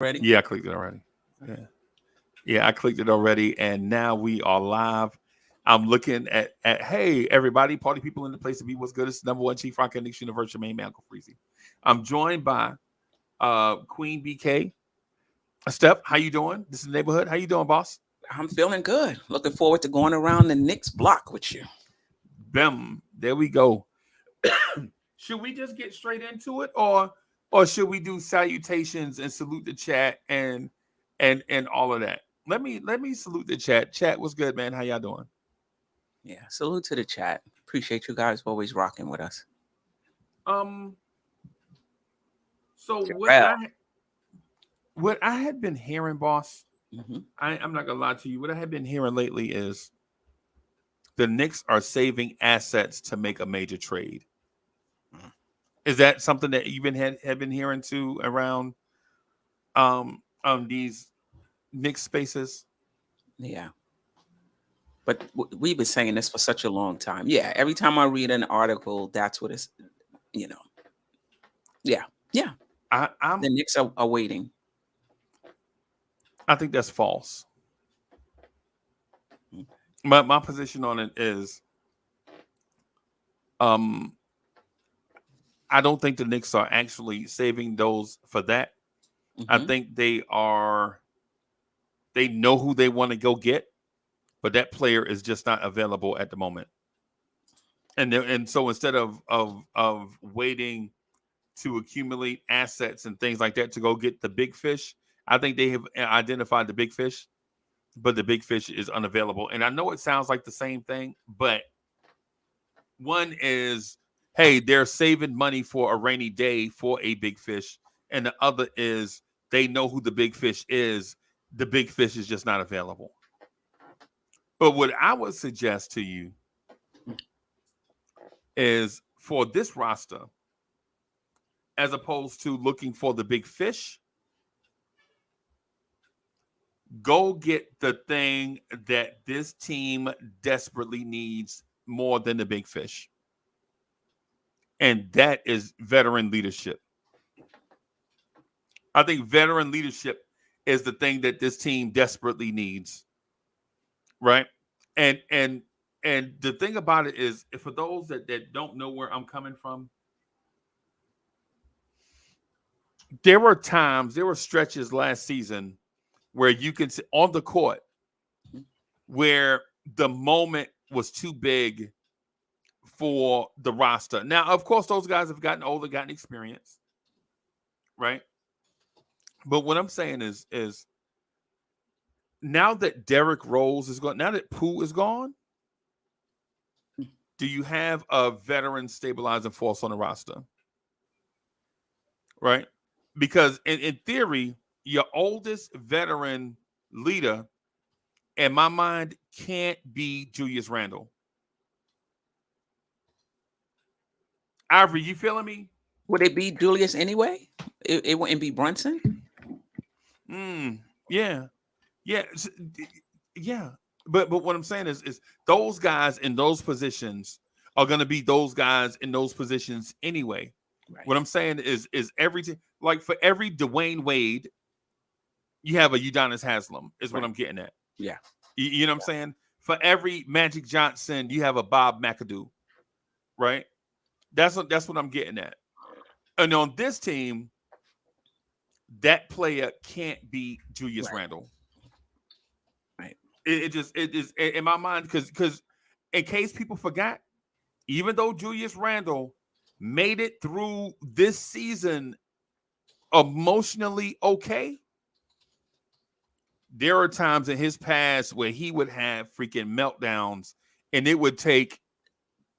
Ready? Yeah, I clicked it already. Yeah. Yeah, I clicked it already, and now we are live. I'm looking at hey everybody, party people in the place to be. What's good? It's number one Chief Rock Knicks Universal main man, Uncle Freezie. I'm joined by Queen BK. Steph, how you doing? This is the neighborhood. How you doing, boss? I'm feeling good. Looking forward to going around the Knicks block with you. Bim. There we go. Should we just get straight into it, or should we do salutations and salute the chat and all of that? Let me salute the chat. Chat, what's good, man? How y'all doing? Yeah, salute to the chat. Appreciate you guys always rocking with us. Um. So Well, what I had been hearing, boss, hmm I'm not gonna lie to you. What I have been hearing lately is the Knicks are saving assets to make a major trade. Is that something that you've been had been hearing too around these Knicks spaces? yeah, but we've been saying this for such a long time. Yeah, every time I read an article, that's what it's. You know. Yeah, yeah. I, I'm The Knicks are waiting. I think that's false. Mm-hmm. My position on it is um I don't think the Knicks are actually saving those for that. I Mm-hmm. think they know who they want to go get, but that player is just not available at the moment. And so instead of waiting to accumulate assets and things like that to go get the big fish, I think they have identified the big fish, but the big fish is unavailable. And I know it sounds like the same thing, but one is, hey, they're saving money for a rainy day for a big fish, and the other is they know who the big fish is. The big fish is just not available. But what I would suggest to you is for this roster, as opposed to looking for the big fish, go get the thing that this team desperately needs more than the big fish. And that is veteran leadership. I think veteran leadership is the thing that this team desperately needs, right? And and the thing about it is, for those that don't know where I'm coming from, there were stretches last season where you can see on the court where the moment was too big for the roster. Now, of course, those guys have gotten older, gotten experience, right? But what I'm saying is now that Derrick Rose is gone, now that Pooh is gone, do you have a veteran stabilizing force on the roster? Right? Because in theory, your oldest veteran leader, in my mind, can't be Julius Randle. Ivory, you feeling me? Would it be Julius anyway? It wouldn't be Brunson. Mm, yeah, yeah, yeah. But what I'm saying is those guys in those positions are going to be those guys in those positions anyway. Right. What I'm saying is everything, like for every Dwayne Wade, you have a Udonis Haslam. Is what Right. I'm getting at. Yeah. You know what I'm saying? For every Magic Johnson, you have a Bob McAdoo, right? That's what I'm getting at. And on this team, that player can't be Julius Right. Randle. Right. It is in my mind because in case people forgot, even though Julius Randle made it through this season emotionally okay, there are times in his past where he would have freaking meltdowns, and it would take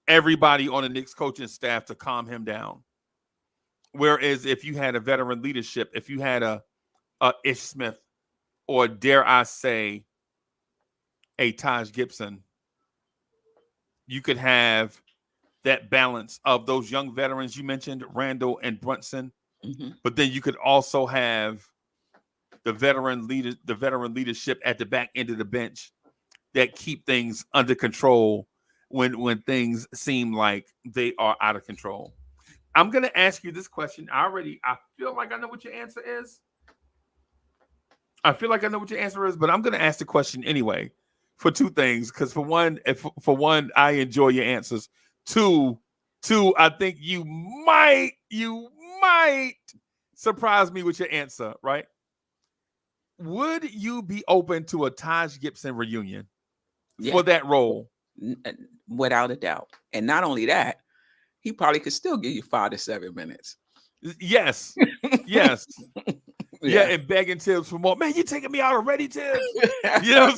everybody on the Knicks coaching staff to calm him down. Whereas if you had a veteran leadership, if you had a Ish Smith, or dare I say a Taj Gibson, you could have that balance of those young veterans you mentioned, Randall and Brunson, Mm-hmm. but then you could also have the veteran leadership at the back end of the bench that keep things under control when things seem like they are out of control. I'm gonna ask you this question. I feel like I know what your answer is, I feel like I know what your answer is, but I'm going to ask the question anyway for two things. Because for one, I enjoy your answers. Two, I think you might surprise me with your answer. Right? Would you be open to a Taj Gibson reunion Yeah, for that role? without a doubt. And not only that, he probably could still give you 5 to 7 minutes. Yes, yes, yeah, Yeah. and begging Tibbs for more. Man, you taking me out already, Tibbs? You know what I'm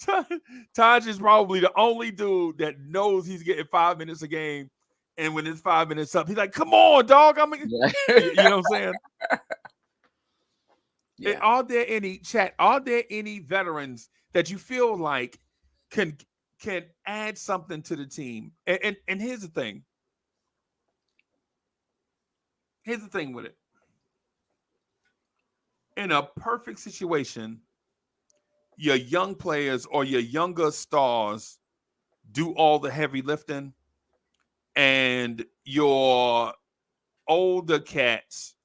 saying? Taj is probably the only dude that knows he's getting 5 minutes a game, and when it's 5 minutes up, he's like, "Come on, dog! Yeah. You know what I'm saying?" And Yeah. are there any chat? Are there any veterans that you feel like can can add something to the team? And here's the thing. Here's the thing with it. In a perfect situation, your young players or your younger stars do all the heavy lifting, and your older cats,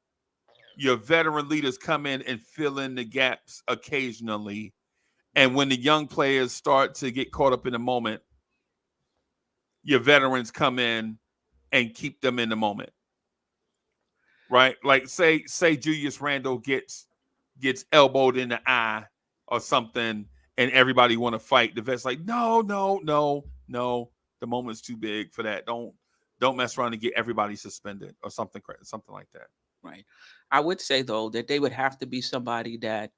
your veteran leaders come in and fill in the gaps occasionally. And when the young players start to get caught up in the moment, your veterans come in and keep them in the moment. Right? Like say Julius Randle gets elbowed in the eye or something, and everybody want to fight. The vet's like, no, no, no, no. The moment's too big for that. Don't mess around and get everybody suspended or something like that. Right. I would say though that they would have to be somebody that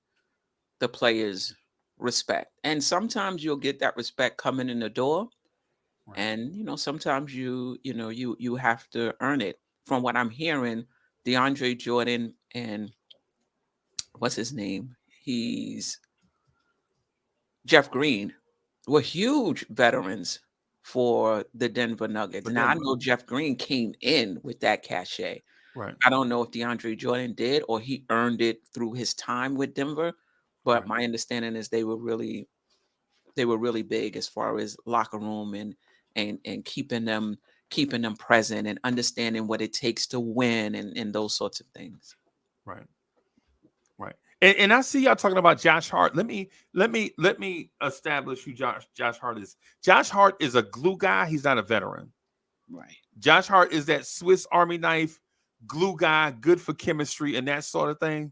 the players respect. And sometimes you'll get that respect coming in the door. Right. And sometimes you have to earn it. From what I'm hearing, DeAndre Jordan and what's his name? He's Jeff Green were huge veterans for the Denver Nuggets. For Now I Denver. know Jeff Green came in with that cachet. Right. I don't know if DeAndre Jordan did or he earned it through his time with Denver, but Right. my understanding is they were really big as far as locker room and keeping them present and understanding what it takes to win and those sorts of things. Right. Right. And I see y'all talking about Josh Hart. Let me establish who Josh Hart is. Josh Hart is a glue guy. He's not a veteran. Right. Josh Hart is that Swiss Army knife glue guy, good for chemistry and that sort of thing.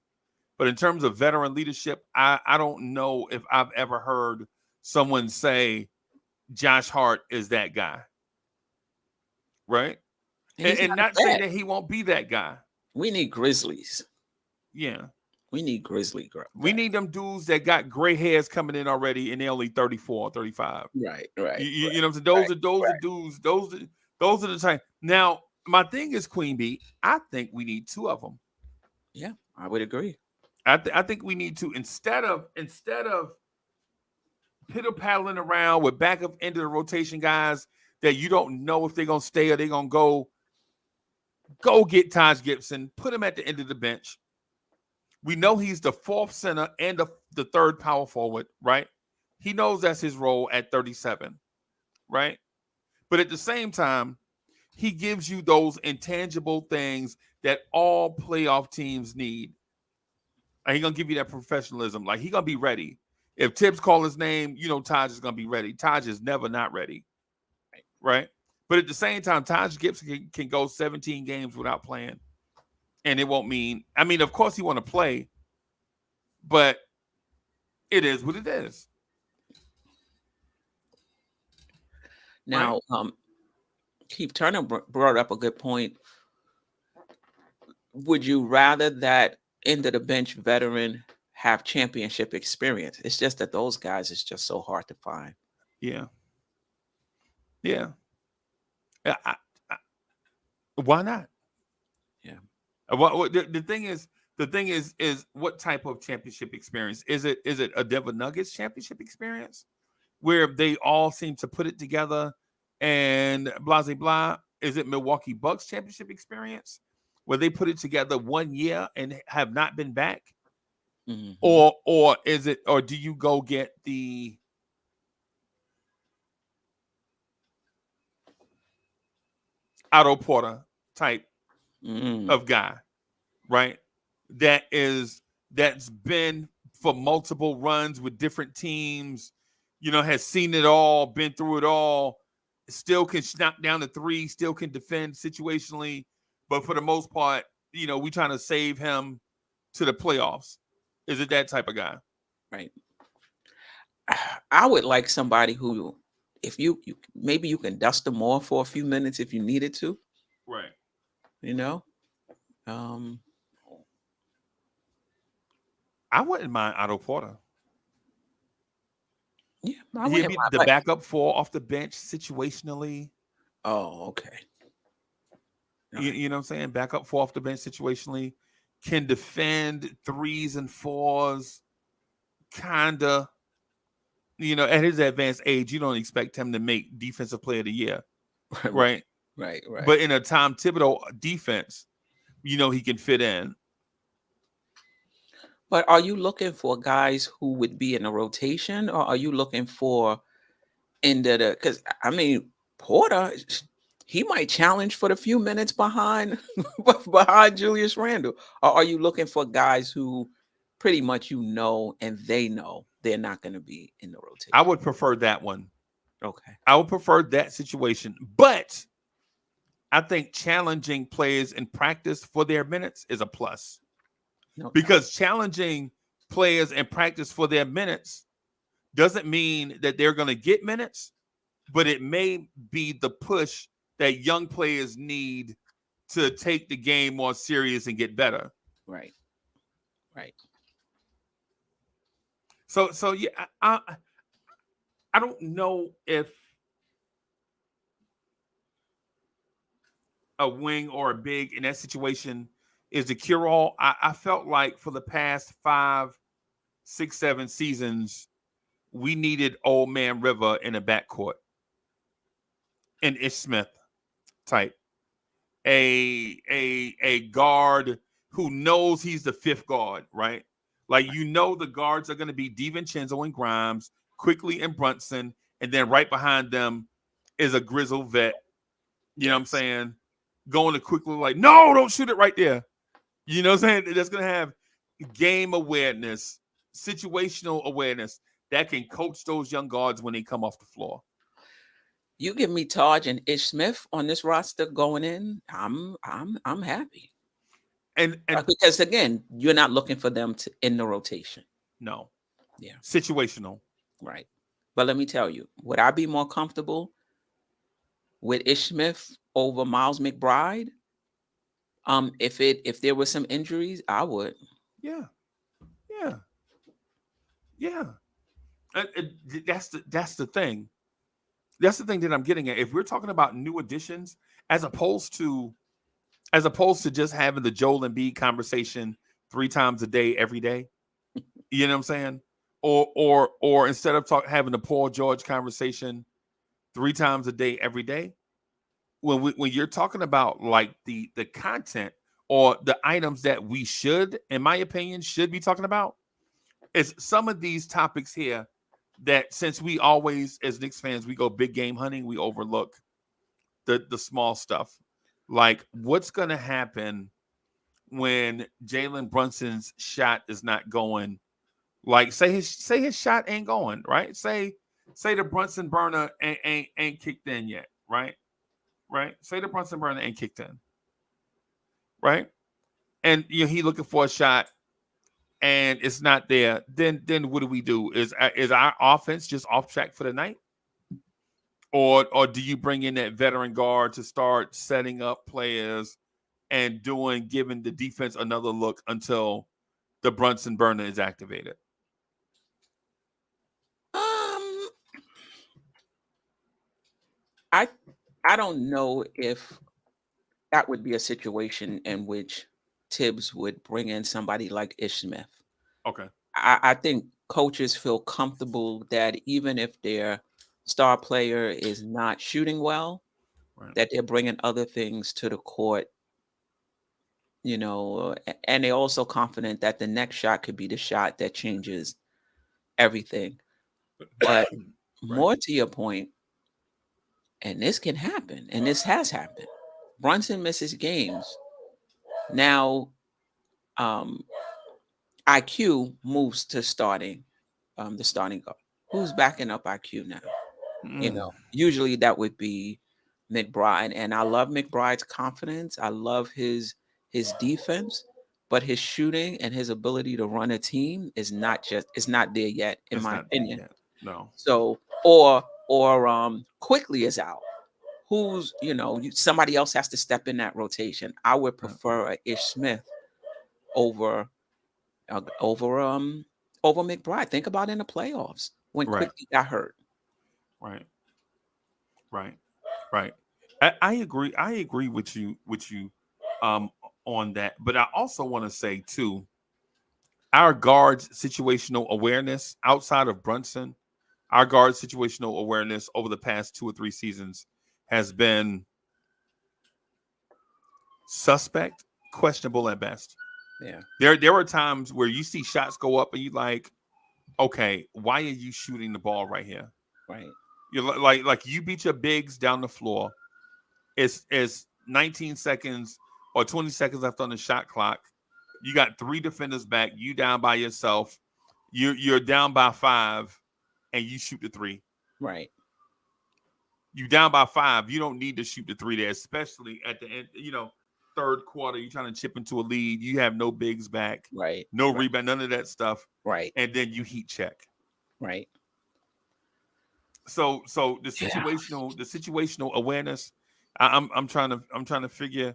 But in terms of veteran leadership, I don't know if I've ever heard someone say Josh Hart is that guy. Right. And And, he's and not a not saying vet. that he won't be that guy. We need Grizzlies. Yeah. We need Grizzly We vets. need them dudes that got gray hairs coming in already and they're only 34, 35. Right, You, right, you, right, you know what I'm saying? right, Those are right. dudes. Those are the time. Now, my thing is, Queen Bee, I think we need two of them. Yeah, I would agree. I think we need to instead of pitter paddling around with back up into the rotation guys that you don't know if they're gonna stay or they're gonna go get Taj Gibson, put him at the end of the bench. We know he's the fourth center and the third power forward, right? He knows that's his role at 37, right? But at the same time, he gives you those intangible things that all playoff teams need. And he's gonna give you that professionalism. Like he's gonna be ready. If Tibbs call his name, you know Taj is gonna be ready. Taj is never not ready, right? But at the same time, Taj Gibson can go 17 games without playing, and it won't mean. I mean, of course he want to play, but it is what it is, right? Now, Keith Turner brought up a good point. Would you rather that end of the bench veteran have championship experience? It's just that those guys is just so hard to find. Yeah, yeah. I, why not? Yeah. The thing is what type of championship experience is it? Is it a Denver Nuggets championship experience where they all seem to put it together and blah blah blah? Is it Milwaukee Bucks championship experience where they put it together 1 year and have not been back? Hmm. Or do you go get the Otto Porter type Mm. of guy, right? That's been for multiple runs with different teams, has seen it all, been through it all, still can knock down the three, still can defend situationally. But for the most part, we trying to save him to the playoffs. Is it that type of guy? Right. I would like somebody who, if maybe you can dust them off for a few minutes if you needed to, Right. Um, I wouldn't mind Otto Porter. yeah, I He'd wouldn't be mind, the but backup four off the bench situationally. oh, okay. All You, right. you know what I'm saying? Backup four off the bench situationally. Can defend threes and fours. Kinda. At his advanced age, you don't expect him to make defensive player of the year. Right. Right. But in a Tom Thibodeau defense, he can fit in. But are you looking for guys who would be in a rotation, or are you looking for the? Because I mean, Porter, he might challenge for the few minutes behind behind Julius Randle. Or are you looking for guys who pretty much and they know they're not going to be in the rotation? I would prefer that one. Okay. I would prefer that situation. But I think challenging players in practice for their minutes is a plus. No doubt. Because challenging players in practice for their minutes doesn't mean that they're going to get minutes, but it may be the push that young players need to take the game more serious and get better. Right. So yeah, I don't know if a wing or a big in that situation is the cure all. I felt like for the past 5, 6, 7 seasons, we needed old man River in the backcourt, an Ish Smith type, a guard who knows he's the fifth guard, right? Like the guards are going to be DiVincenzo and Grimes, Quickly and Brunson, and then right behind them is a grizzled vet. You know what I'm saying? Going to Quickly like, no, don't shoot it right there. You know what I'm saying? That's going to have game awareness, situational awareness that can coach those young guards when they come off the floor. You give me Taj and Ish Smith on this roster going in, I'm happy. And because again, you're not looking for them to in the rotation. No. Yeah. Situational. Right. But let me tell you, would I be more comfortable with Ish Smith over Miles McBride? If there were some injuries, I would. Yeah. That's the thing. That's the thing that I'm getting at. If we're talking about new additions, as opposed to just having the Joel Embiid conversation 3 times a day, every day, you know what I'm saying? Or instead of having the Paul George conversation 3 times a day, every day, when you're talking about like the content or the items that we should, in my opinion, should be talking about, is some of these topics here that, since we always, as Knicks fans, we go big game hunting, we overlook the small stuff. Like, what's going to happen when Jalen Brunson's shot is not going? Like, say his shot ain't going, right? Say the Brunson burner ain't kicked in yet, right? Right? Say the Brunson burner ain't kicked in, right? And he looking for a shot and it's not there. Then what do we do? Is our offense just off track for the night? Or do you bring in that veteran guard to start setting up players and giving the defense another look until the Brunson burner is activated? I don't know if that would be a situation in which Tibbs would bring in somebody like Ish Smith. Okay. I think coaches feel comfortable that even if their star player is not shooting well, Right. that they're bringing other things to the court, and they're also confident that the next shot could be the shot that changes everything. But more to your point, and this can happen, and this has happened. Brunson misses games. Now, IQ moves to starting, the starting guard. Who's backing up IQ now? Mm, Usually that would be McBride, and I love McBride's confidence. I love his defense, but his shooting and his ability to run a team is not there yet, in it's my not there opinion. yet. No. So, or quickly is out. Who's somebody else has to step in that rotation. I would Right. prefer a Ish Smith over uh, over um over McBride. Think about in the playoffs when Right. quickly got hurt. Right. Right. Right. I agree. I agree with you. Um, on that. But I also want to say too, our guards' situational awareness outside of Brunson, our guard situational awareness over the past 2 or 3 seasons has been suspect, questionable at best. Yeah, There are times where you see shots go up and you like, okay, why are you shooting the ball right here? right, You're like you beat your bigs down the floor. It's 19 seconds or 20 seconds left on the shot clock. You got 3 defenders back. You down by yourself. You're down by 5, and you shoot the 3. right, You down by 5. You don't need to shoot the 3 there, especially at the end. Third quarter. You're trying to chip into a lead. You have no bigs back, right, no right, rebound, none of that stuff, right, and then you heat check. right. So the Yeah, situational awareness. I'm trying to figure.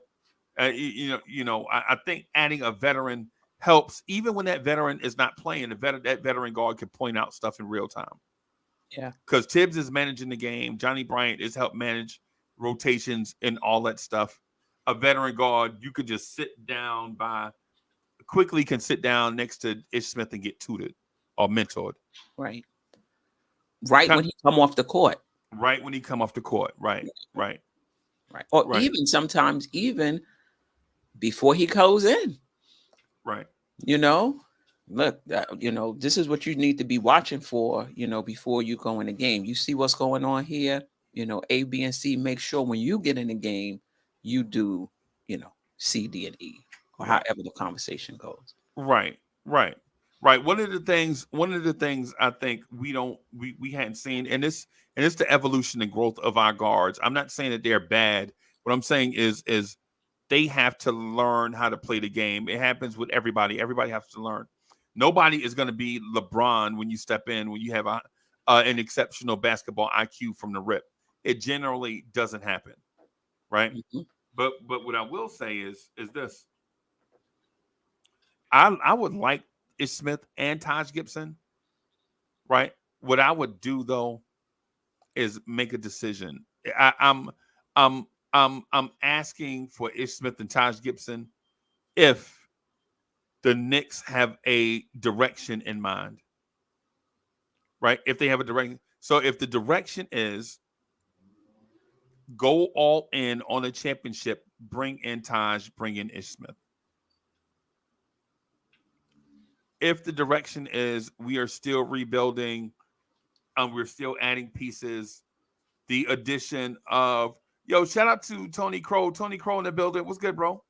I think adding a veteran helps, even when that veteran is not playing. That veteran guard can point out stuff in real time yeah, because Tibbs is managing the game. Johnny Bryant is help manage rotations and all that stuff. A veteran guard, you could just sit down by quickly can sit down next to Ish Smith and get tutored or mentored right. Right Ki- when he come off the court, right when he come off the court. Right, right, right, or right, even sometimes even before he goes in. right, You know, look, this is what you need to be watching for. Before you go in the game, you see what's going on here. A, B, and C. Make sure when you get in the game, you do, C, D, and E, or right. however the conversation goes. Right, right, right. One of the things I think we hadn't seen, and it's the evolution and growth of our guards. I'm not saying that they're bad. What I'm saying is they have to learn how to play the game. It happens with everybody. Everybody has to learn. Nobody is going to be LeBron when you step in when you have an exceptional basketball IQ from the rip. It generally doesn't happen, right? Mhm. But what I will say is this: I would like Ish Smith and Taj Gibson, right? What I would do though is make a decision. I'm I'm asking for Ish Smith and Taj Gibson if the Knicks have a direction in mind, right? If they have a direction. So if the direction is go all in on a championship, bring in Taj, bring in Ish Smith. If the direction is we are still rebuilding, we're still adding pieces, the addition of shout out to Tony Crow. Tony Crow in the building. What's good, bro?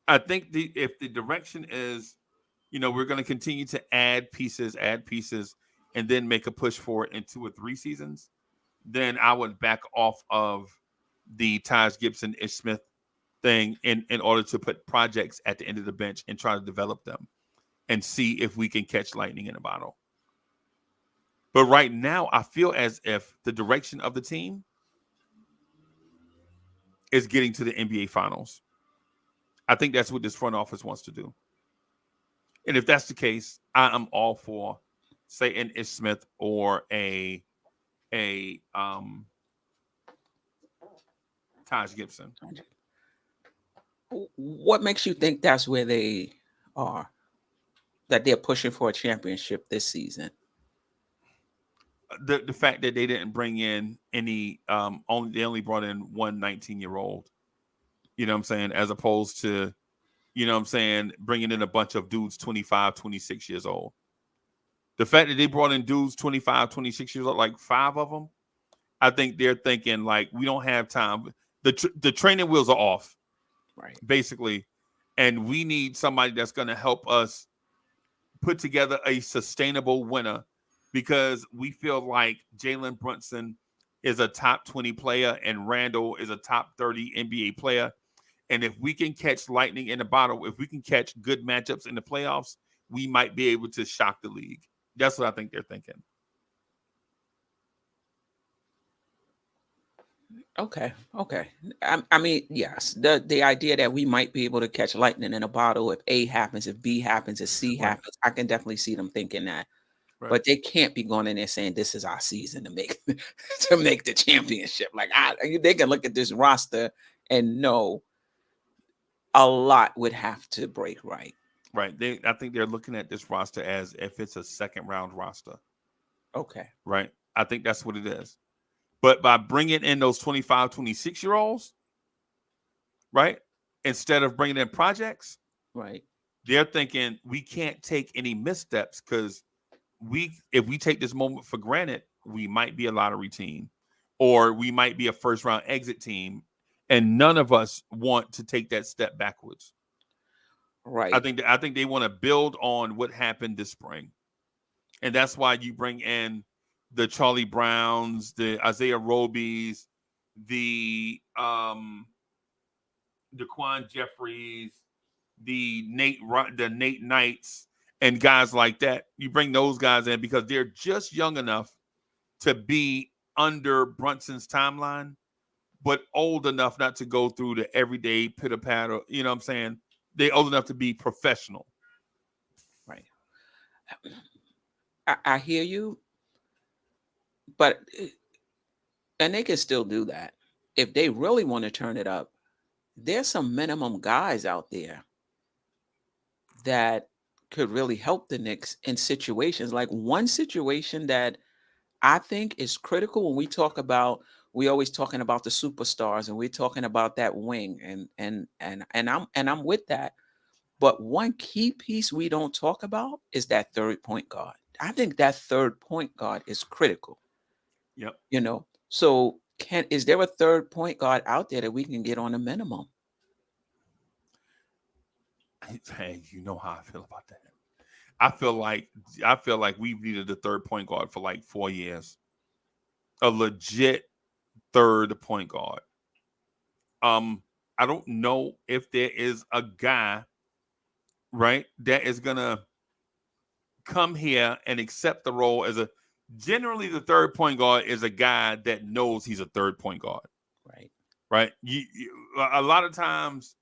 I think if the direction is, we're going to continue to add pieces, and then make a push for it in 2 or 3 seasons, then I would back off of the Taj Gibson Ish Smith thing in order to put projects at the end of the bench and try to develop them and see if we can catch lightning in a bottle. But right now, I feel as if the direction of the team is getting to the NBA Finals. I think that's what this front office wants to do. And if that's the case, I am all for, say, an Ish Smith or a Taj Gibson. What makes you think that's where they are? That they're pushing for a championship this season? The fact that they didn't bring in any they only brought in one 19-year-old. You know what I'm saying? As opposed to, what I'm saying, bringing in a bunch of dudes 25, 26 years old. The fact that they brought in dudes 25, 26 years old, like 5 of them, I think they're thinking like we don't have time. The training wheels are off, Right. basically. and we need somebody that's going to help us put together a sustainable winner, because we feel like Jalen Brunson is a top 20 player and Randall is a top 30 NBA player. And if we can catch lightning in the bottle, if we can catch good matchups in the playoffs, we might be able to shock the league. That's what I think they're thinking. Okay. I mean, yes, the idea that we might be able to catch lightning in a bottle if A happens, if B happens, if C Right. happens, I can definitely see them thinking that. Right. But they can't be going in there saying this is our season to make to make the championship. Like they can look at this roster and know a lot would have to break right. Right. I think they're looking at this roster as if it's a second round roster. Okay. Right. I think that's what it is. But by bringing in those 25, 26-year-olds, right, instead of bringing in projects, right, they're thinking we can't take any missteps, because if we take this moment for granted, we might be a lottery team, or we might be a first round exit team, and none of us want to take that step backwards. Right. I think they want to build on what happened this spring, and that's why you bring in the Charlie Browns, the Isaiah Robies, the Daquan Jeffries, the Nate Knights, and guys like that. You bring those guys in because they're just young enough to be under Brunson's timeline, but old enough not to go through the everyday pitter patter. You know what I'm saying? They're old enough to be professional. Right. I hear you, but and they can still do that if they really want to turn it up. There's some minimum guys out there that could really help the Knicks in situations. Like one situation that I think is critical when we always talking about the superstars and we're talking about that wing and I'm with that. But one key piece we don't talk about is that third point guard. I think that third point guard is critical. Yep. So is there a third point guard out there that we can get on a minimum? Hey, you know how I feel about that. I feel like we've needed a third point guard for like 4 years. A legit third point guard. I don't know if there is a guy, right, that is gonna come here and accept the role as generally the third point guard is a guy that knows he's a third point guard. Right. Right. A lot of times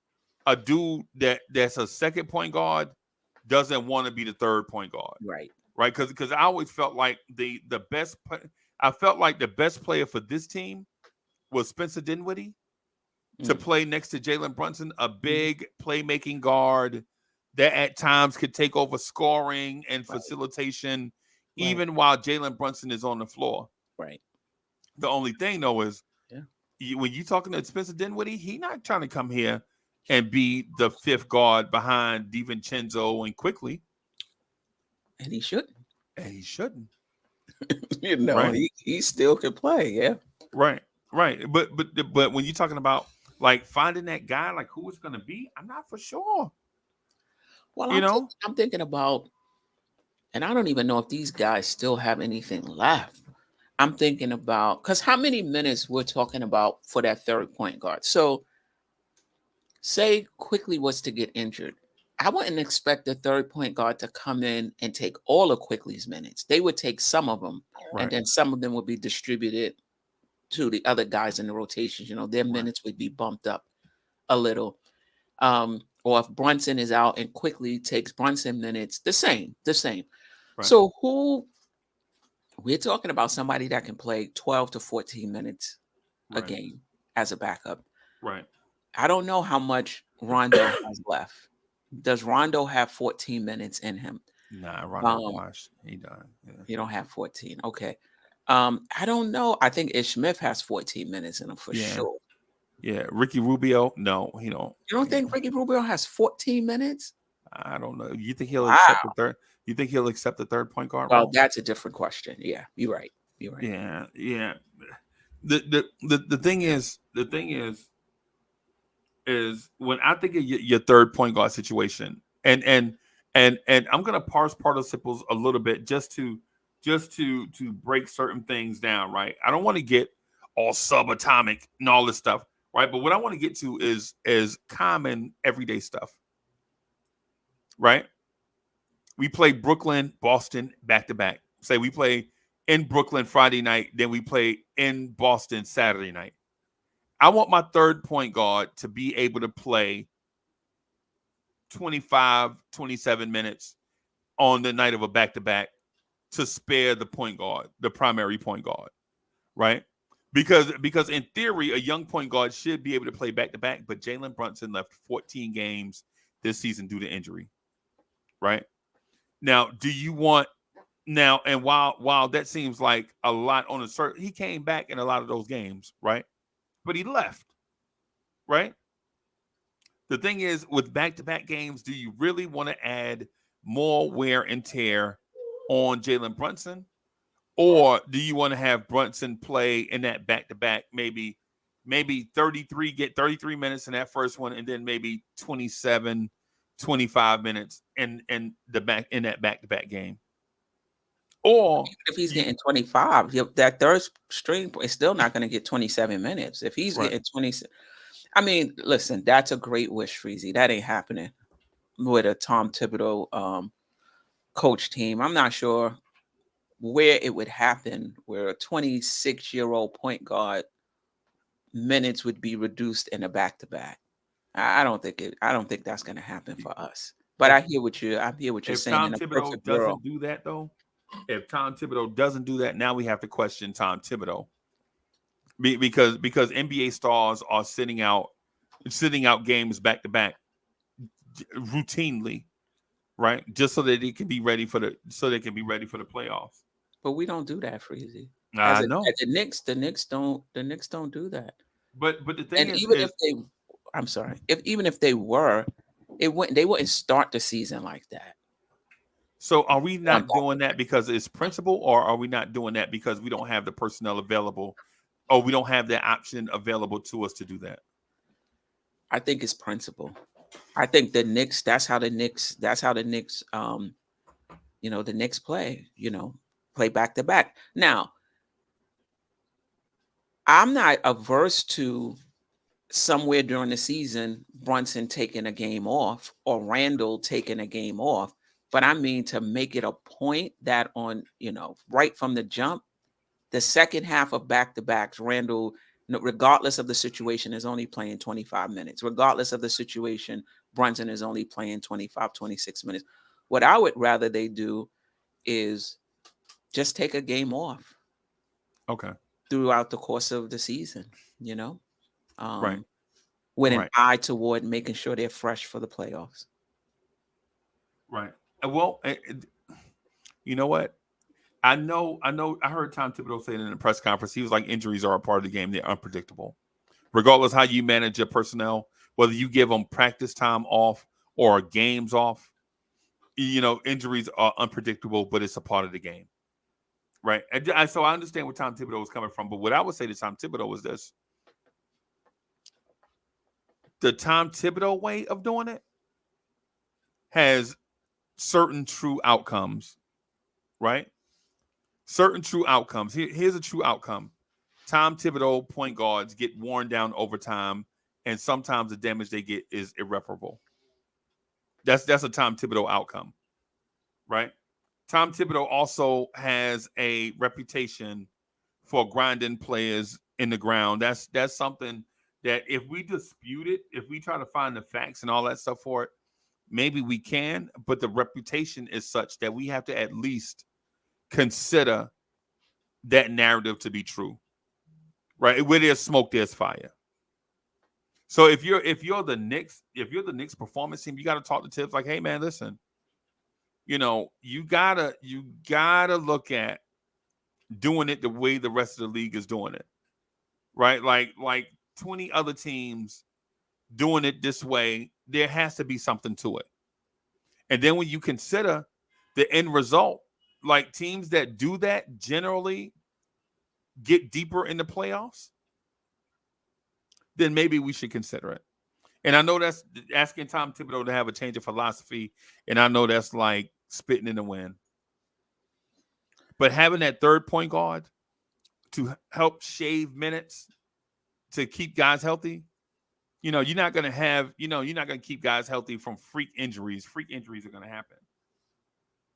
a dude that's a second point guard doesn't want to be the third point guard. Right. Right. Because I always felt like the best player for this team was Spencer Dinwiddie to play next to Jalen Brunson, a big playmaking guard that at times could take over scoring and facilitation, even while Jalen Brunson is on the floor. Right. The only thing though is when you're talking to Spencer Dinwiddie, he's not trying to come here and be the fifth guard behind DiVincenzo and Quickly. And he shouldn't. Right? He still could play. Yeah. Right. But when you're talking about like finding that guy, like who it's going to be, I'm not for sure. Well, I'm thinking about, and I don't even know if these guys still have anything left. I'm thinking about, because how many minutes we're talking about for that third point guard. So say Quickly was to get injured. I wouldn't expect the third point guard to come in and take all of Quickly's minutes. They would take some of them, and then some of them would be distributed to the other guys in the rotations. Their minutes would be bumped up a little. Or if Brunson is out and Quickly takes Brunson minutes, the same. Right. So we're talking about somebody that can play 12 to 14 minutes a game as a backup. Right. I don't know how much Rondo has left. Does Rondo have 14 minutes in him? Nah, Rondo washed. He done. Yeah. You don't have 14. Okay. I don't know. I think Ish Smith has 14 minutes in him for sure. Yeah. Ricky Rubio? No, he don't. You don't think Ricky Rubio has 14 minutes? I don't know. You think he'll accept the third? You think he'll accept the third point guard? Well, that's a different question. Yeah, you're right. Yeah. The thing is, is when I think of your third point guard situation, and I'm gonna parse participles a little bit just to break certain things down, right? I don't want to get all subatomic and all this stuff, right? But what I want to get to is common everyday stuff, right? We play Brooklyn, Boston back to back. Say we play in Brooklyn Friday night, then we play in Boston Saturday night. I want my third point guard to be able to play 25, 27 minutes on the night of a back to back to spare the point guard, the primary point guard, right? Because in theory, a young point guard should be able to play back to back, but Jalen Brunson left 14 games this season due to injury, right? Now, do you want now? And while that seems like a lot on a certain, he came back in a lot of those games, right? But he left, right? The thing is, with back-to-back games, do you really want to add more wear and tear on Jalen Brunson, or do you want to have Brunson play in that back-to-back, maybe 33, get 33 minutes in that first one, and then maybe 27, 25 minutes in that back-to-back game? Or If he's getting 25, that third string is still not going to get 27 minutes. If he's right. getting 20, I mean, listen, that's a great wish, Freezie. That ain't happening with a Tom Thibodeau coach team. I'm not sure where it would happen where a 26-year-old point guard minutes would be reduced in a back-to-back. I don't think that's going to happen for us. But I hear what you're if saying. Tom In a Thibodeau perfect world, doesn't do that, though, if Tom Thibodeau doesn't do that, now we have to question Tom Thibodeau because NBA stars are sitting out games back to back routinely, right? Just so that they can be ready for the playoffs. but we don't do that, Freezy. I know, As the Knicks don't do that. but the thing And even if they, I'm sorry, if even if they were, they wouldn't start the season like that. so are we Um, not doing that because it's principle, or are we not doing that because we don't have the personnel available, or we don't have the option available to us to do that? I think it's principle. I think the Knicks. That's how the Knicks. That's how the Knicks. The Knicks play. Play back to back. Now, I'm not averse to somewhere during the season Brunson taking a game off or Randall taking a game off, but I mean to make it a point that on right from the jump, the second half of back to backs, Randall, regardless of the situation, is only playing 25 minutes. Regardless of the situation, Brunson is only playing 25, 26 minutes. What I would rather they do is just take a game off Okay, throughout the course of the season, you know, right, with an right, eye toward making sure they're fresh for the playoffs. right. Well, you know what? I know. I heard Tom Thibodeau say it in a press conference. He was like, injuries are a part of the game. They're unpredictable. Regardless how you manage your personnel, whether you give them practice time off or games off, injuries are unpredictable, but it's a part of the game. Right. So I understand where Tom Thibodeau was coming from. But what I would say to Tom Thibodeau was this: the Tom Thibodeau way of doing it has certain true outcomes, right? Certain true outcomes. Here's a true outcome. Tom Thibodeau point guards get worn down over time, and sometimes the damage they get is irreparable. That's a Tom Thibodeau outcome, right? Tom Thibodeau also has a reputation for grinding players in the ground. That's something that if we dispute it, if we try to find the facts and all that stuff for it, maybe we can, but the reputation is such that we have to at least consider that narrative to be true. Right? Where there's smoke, there's fire. So if you're the Knicks performance team, you got to talk to Tibbs like, hey man, listen, you gotta look at doing it the way the rest of the league is doing it, right? Like 20 other teams doing it this way, there has to be something to it. And then when you consider the end result, like teams that do that generally get deeper in the playoffs, then maybe we should consider it. And I know that's asking Tom Thibodeau to have a change of philosophy, and I know that's like spitting in the wind. But having that third point guard to help shave minutes to keep guys healthy, you're not going to have, you're not going to keep guys healthy from freak injuries. Freak injuries are going to happen,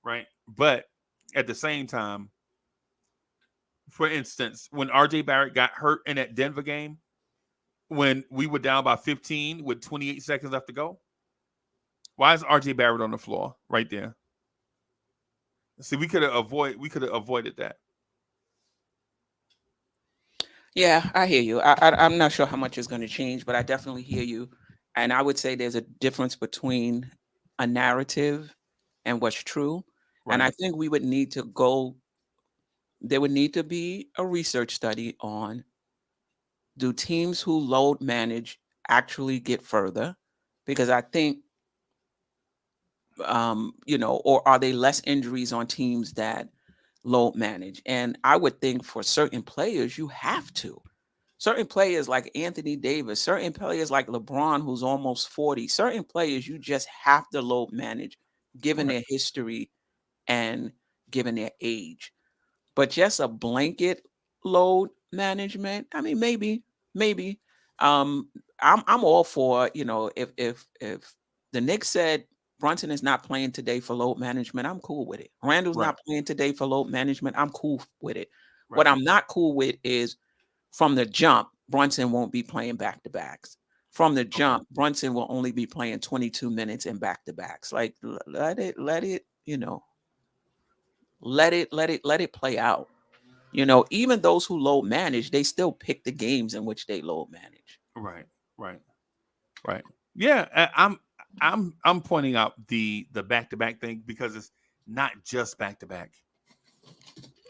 right? But at the same time, for instance, when RJ Barrett got hurt in that Denver game, when we were down by 15 with 28 seconds left to go, why is RJ Barrett on the floor right there? See, we could have avoided that. Yeah, I hear you. I'm not sure how much is going to change, but I definitely hear you. And I would say there's a difference between a narrative and what's true. And I Right. think we would need to go, there would need to be a research study on, do teams who load manage actually get further? Because I think, or are they less injuries on teams that load manage? And I would think for certain players, you have to. Certain players like Anthony Davis, certain players like LeBron, who's almost 40, certain players you just have to load manage given Right. their history and given their age. But just a blanket load management, I mean, maybe. Um, I'm all for, if the Knicks said Brunson is not playing today for load management, I'm cool with it. Randall's Right. not playing today for load management, I'm cool with it. What Right. I'm not cool with is from the jump, Brunson won't be playing back to backs. From the Okay. jump, Brunson will only be playing 22 minutes in back to backs. Like let it, let it play out. Even those who load manage, they still pick the games in which they load manage. Right. Right. Right. Yeah, I'm pointing out the back to back thing because it's not just back to back.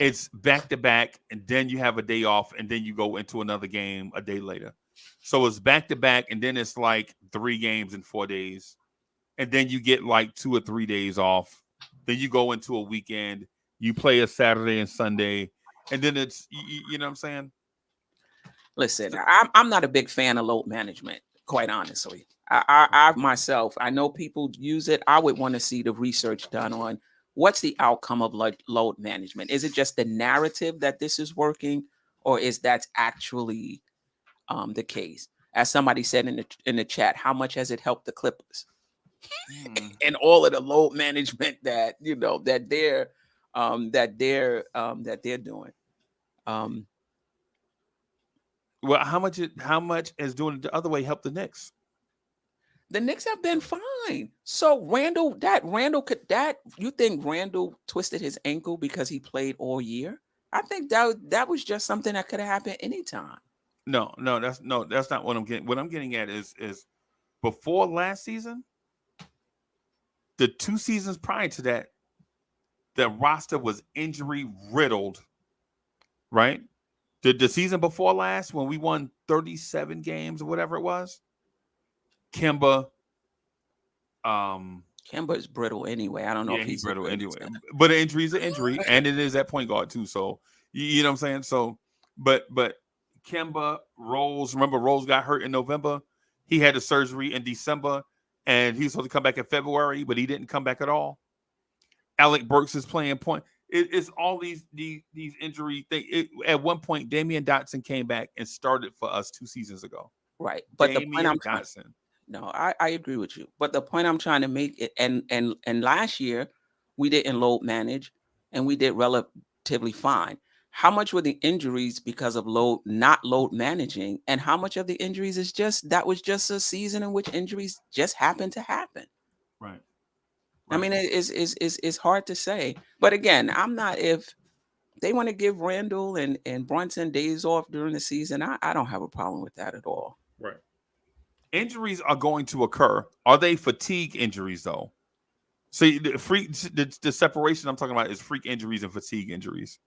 It's back to back, and then you have a day off, and then you go into another game a day later. So it's back to back, and then it's like 3 games in 4 days, and then you get like 2 or 3 days off. Then you go into a weekend. You play a Saturday and Sunday, and then it's you know what I'm saying. Listen, I'm not a big fan of load management, quite honestly. I myself, I know people use it. I would want to see the research done on what's the outcome of load management. Is it just the narrative that this is working, or is that actually the case? As somebody said in the chat, how much has it helped the Clippers Hmm. and all of the load management that they're doing? Um, Well, how much is doing it the other way help the Knicks? The Knicks have been fine. So Randall you think Randall twisted his ankle because he played all year? I think that was just something that could have happened anytime. No, that's not what I'm getting. What I'm getting at is before last season, the 2 seasons prior to that, the roster was injury riddled, right? The season before last, when we won 37 games or whatever it was, Kimba, um, Kemba is brittle anyway. I don't know if yeah, he he's a brittle good anyway. center. But an injury is an injury, and it is at point guard too. So you know what I'm saying. So, but Kimba, Rose, remember Rose got hurt in November. He had the surgery in December, and he was supposed to come back in February, but he didn't come back at all. Alec Burks is playing point. It's all these injury things. At one point, Damian Dotson came back and started for us 2 seasons ago. Right. But the point Damian I'm trying Dotson. No, I agree with you. But the point I'm trying to make it and last year we didn't load manage and we did relatively fine. How much were the injuries because of not load managing? And how much of the injuries is just that was just a season in which injuries just happened to happen? Right. I Right. mean, it's hard to say. But again, I'm not if they want to give Randall and Brunson days off during the season, I don't have a problem with that at all. Right. Injuries are going to occur. Are they fatigue injuries though? See, the separation I'm talking about is freak injuries and fatigue injuries,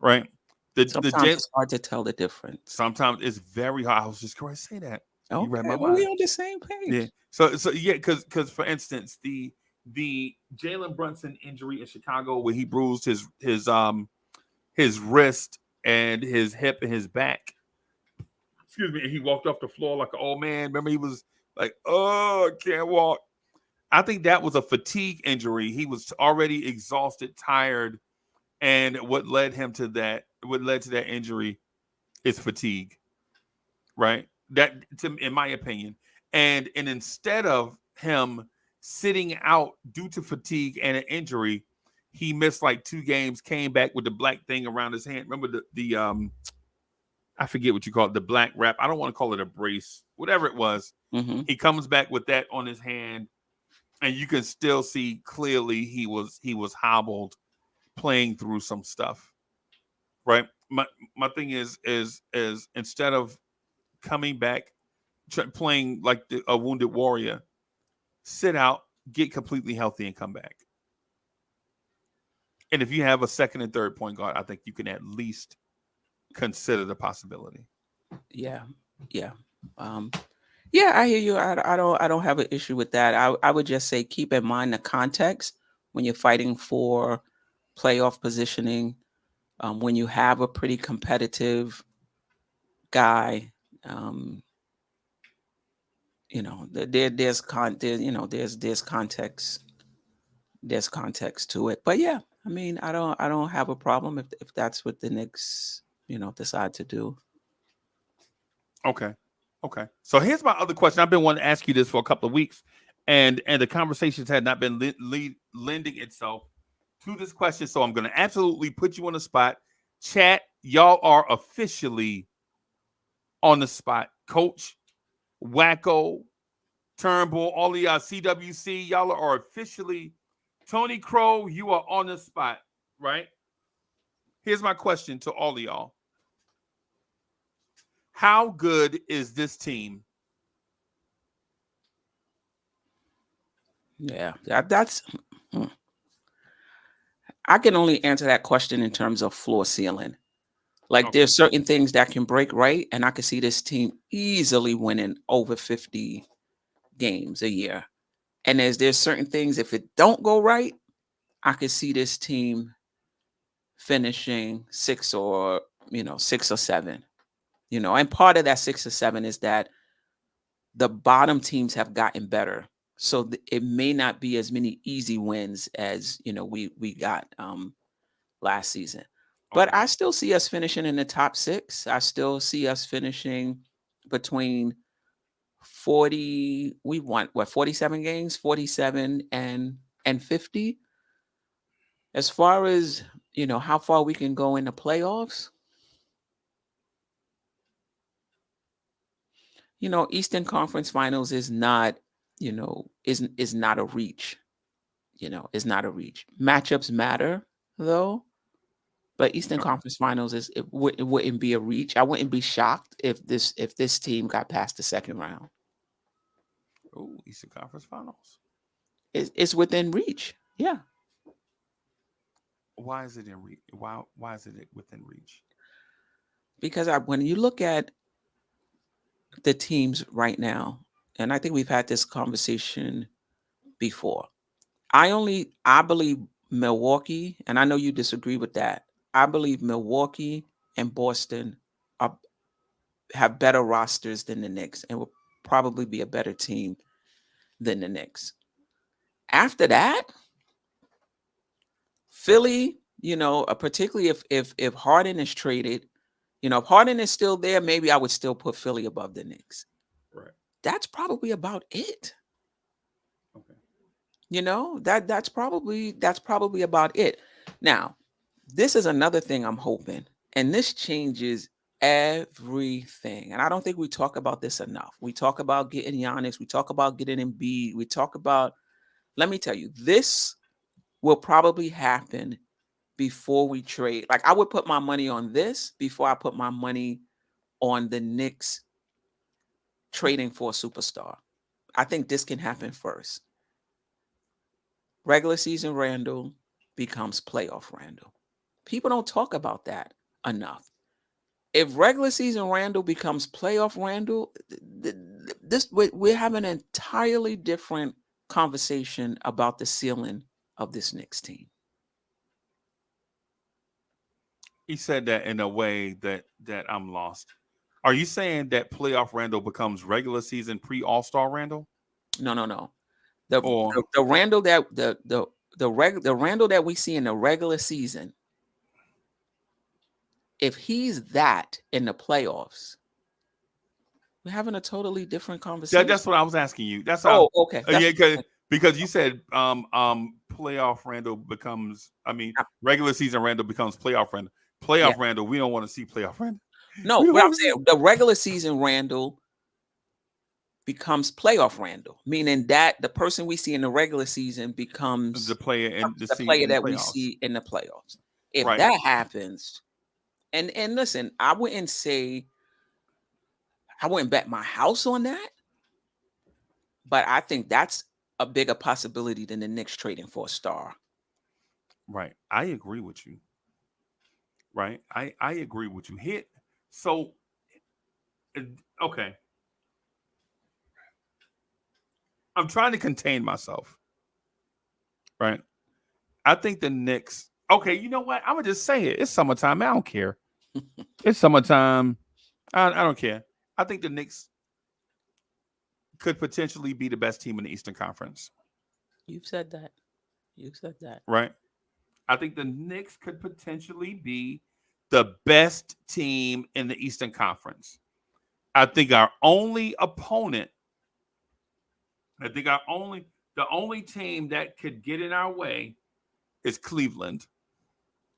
right? The Sometimes J it's hard to tell the difference. sometimes it's very hard. I was just going to say that. You read Okay, my well, we mind. on the same Yeah. page. So yeah, because for instance, the Jalen Brunson injury in Chicago where he bruised his wrist and his hip and his back. Excuse me, and he walked off the floor like an old man. Remember, he was Like, oh, can't walk. I think that was a fatigue injury. He was already exhausted, tired, and what led to that injury is fatigue, right? In my opinion, and instead of him sitting out due to fatigue and an injury, he missed like 2 games. Came back with the black thing around his hand. Remember the I forget what you call it, the black wrap. I don't want to call it a brace, whatever it was. Mm-hmm. He comes back with that on his hand, and you can still see clearly he was hobbled, playing through some stuff. Right. My thing is instead of coming back, playing like a wounded warrior, sit out, get completely healthy, and come back. And if you have a second and third point guard, I think you can at least consider the possibility. Yeah, yeah, um, yeah. I hear you. I don't have an issue with that. I would just say keep in mind the context when you're fighting for playoff positioning. When you have a pretty competitive guy, um, there's context. There's context to it. But yeah, I mean, I don't have a problem if that's what the Knicks, decide to do. Okay. Okay. So here's my other question. I've been wanting to ask you this for a couple of weeks, and the conversations had not been lending itself to this question. So I'm going to absolutely put you on the spot. Chat, y'all are officially on the spot. Coach, Wacko, Turnbull, all of y'all, CWC, y'all are officially. Tony Crow, you are on the spot, right? Here's my question to all of y'all. How good is this team? Yeah, that's. hmm. I can only answer that question in terms of floor ceiling. Like Okay. there's certain things that can break right, and I can see this team easily winning over 50 games a year. And there's certain things if it don't go right, I could see this team finishing 6 or 7. And part of that 6 or 7 is that the bottom teams have gotten better. So it may not be as many easy wins as we got last season. But Okay. I still see us finishing in the top 6. I still see us finishing between 40. We want what, 47 games, 47 and 50. As far as how far we can go in the playoffs, Eastern Conference Finals is not, is not a reach. Is not a reach. Matchups matter though, but Eastern Okay. Conference Finals it wouldn't be a reach. I wouldn't be shocked if this team got past the second round. Oh, Eastern Conference Finals. It's within reach. Yeah, Why is it in reach? Why is it within reach? because when you look at the teams right now, and I think we've had this conversation before. I believe Milwaukee, and I know you disagree with that. I believe Milwaukee and Boston are, have better rosters than the Knicks and will probably be a better team than the Knicks. After that, Philly, particularly if Harden is traded, if Harden is still there, maybe I would still put Philly above the Knicks. Right. That's probably about it. Okay. That's probably about it. Now, this is another thing I'm hoping, and this changes everything. And I don't think we talk about this enough. We talk about getting Giannis, we talk about getting Embiid, we talk about. Let me tell you, this will probably happen before we trade. Like I would put my money on this before I put my money on the Knicks trading for a superstar. I think this can happen first. Regular season Randall becomes playoff Randall. People don't talk about that enough. If regular season Randall becomes playoff Randall, this we're having an entirely different conversation about the ceiling of this Knicks team. He said that in a way that I'm lost. Are you saying that playoff Randall becomes regular season pre-All-Star Randall? No. The Or the Randall that the Randall that we see in the regular season, if he's that in the playoffs, we're having a totally different conversation. that's what I was asking you. That's Oh, how. okay. That's Yeah, because you said playoff Randall becomes. I mean, regular season Randall becomes playoff Randall. yeah. Playoff Randall, we don't want to see playoff Randall. No, We don't what I'm want to see. saying, the regular season Randall becomes playoff Randall, meaning that the person we see in the regular season The becomes player in the player in the that we playoffs, see in the playoffs. If right? that happens, and listen, I wouldn't say I wouldn't bet my house on that, but I think that's a bigger possibility than the Knicks trading for a star. Right. I agree with you. Right. I agree with you. Hit. So uh, okay. I'm trying to contain myself. Right. I think the Knicks. Okay, you know what? I'm gonna just say it. It's summertime. I don't care. It's summertime. I don't care. I think the Knicks could potentially be the best team in the Eastern Conference. You've said that. You've said that. Right. I think the Knicks could potentially be the best team in the Eastern Conference. I think our only opponent, I think the only team that could get in our way is Cleveland.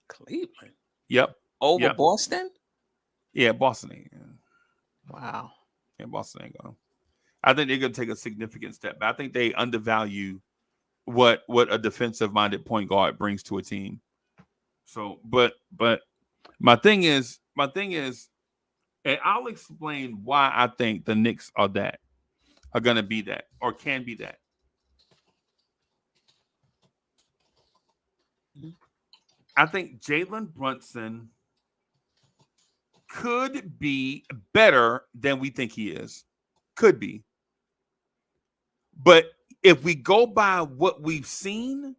Cleveland Yep. over Yep. Boston. Yeah, Boston ain't. Wow. Yeah, Boston ain't going. I think they're gonna take a significant step. But I think they undervalue what a defensive minded point guard brings to a team. So, but my thing is, and I'll explain why I think the Knicks are gonna be that or can be that. Mhm. I think Jalen Brunson could be better than we think he is. Could be. But if we go by what we've seen,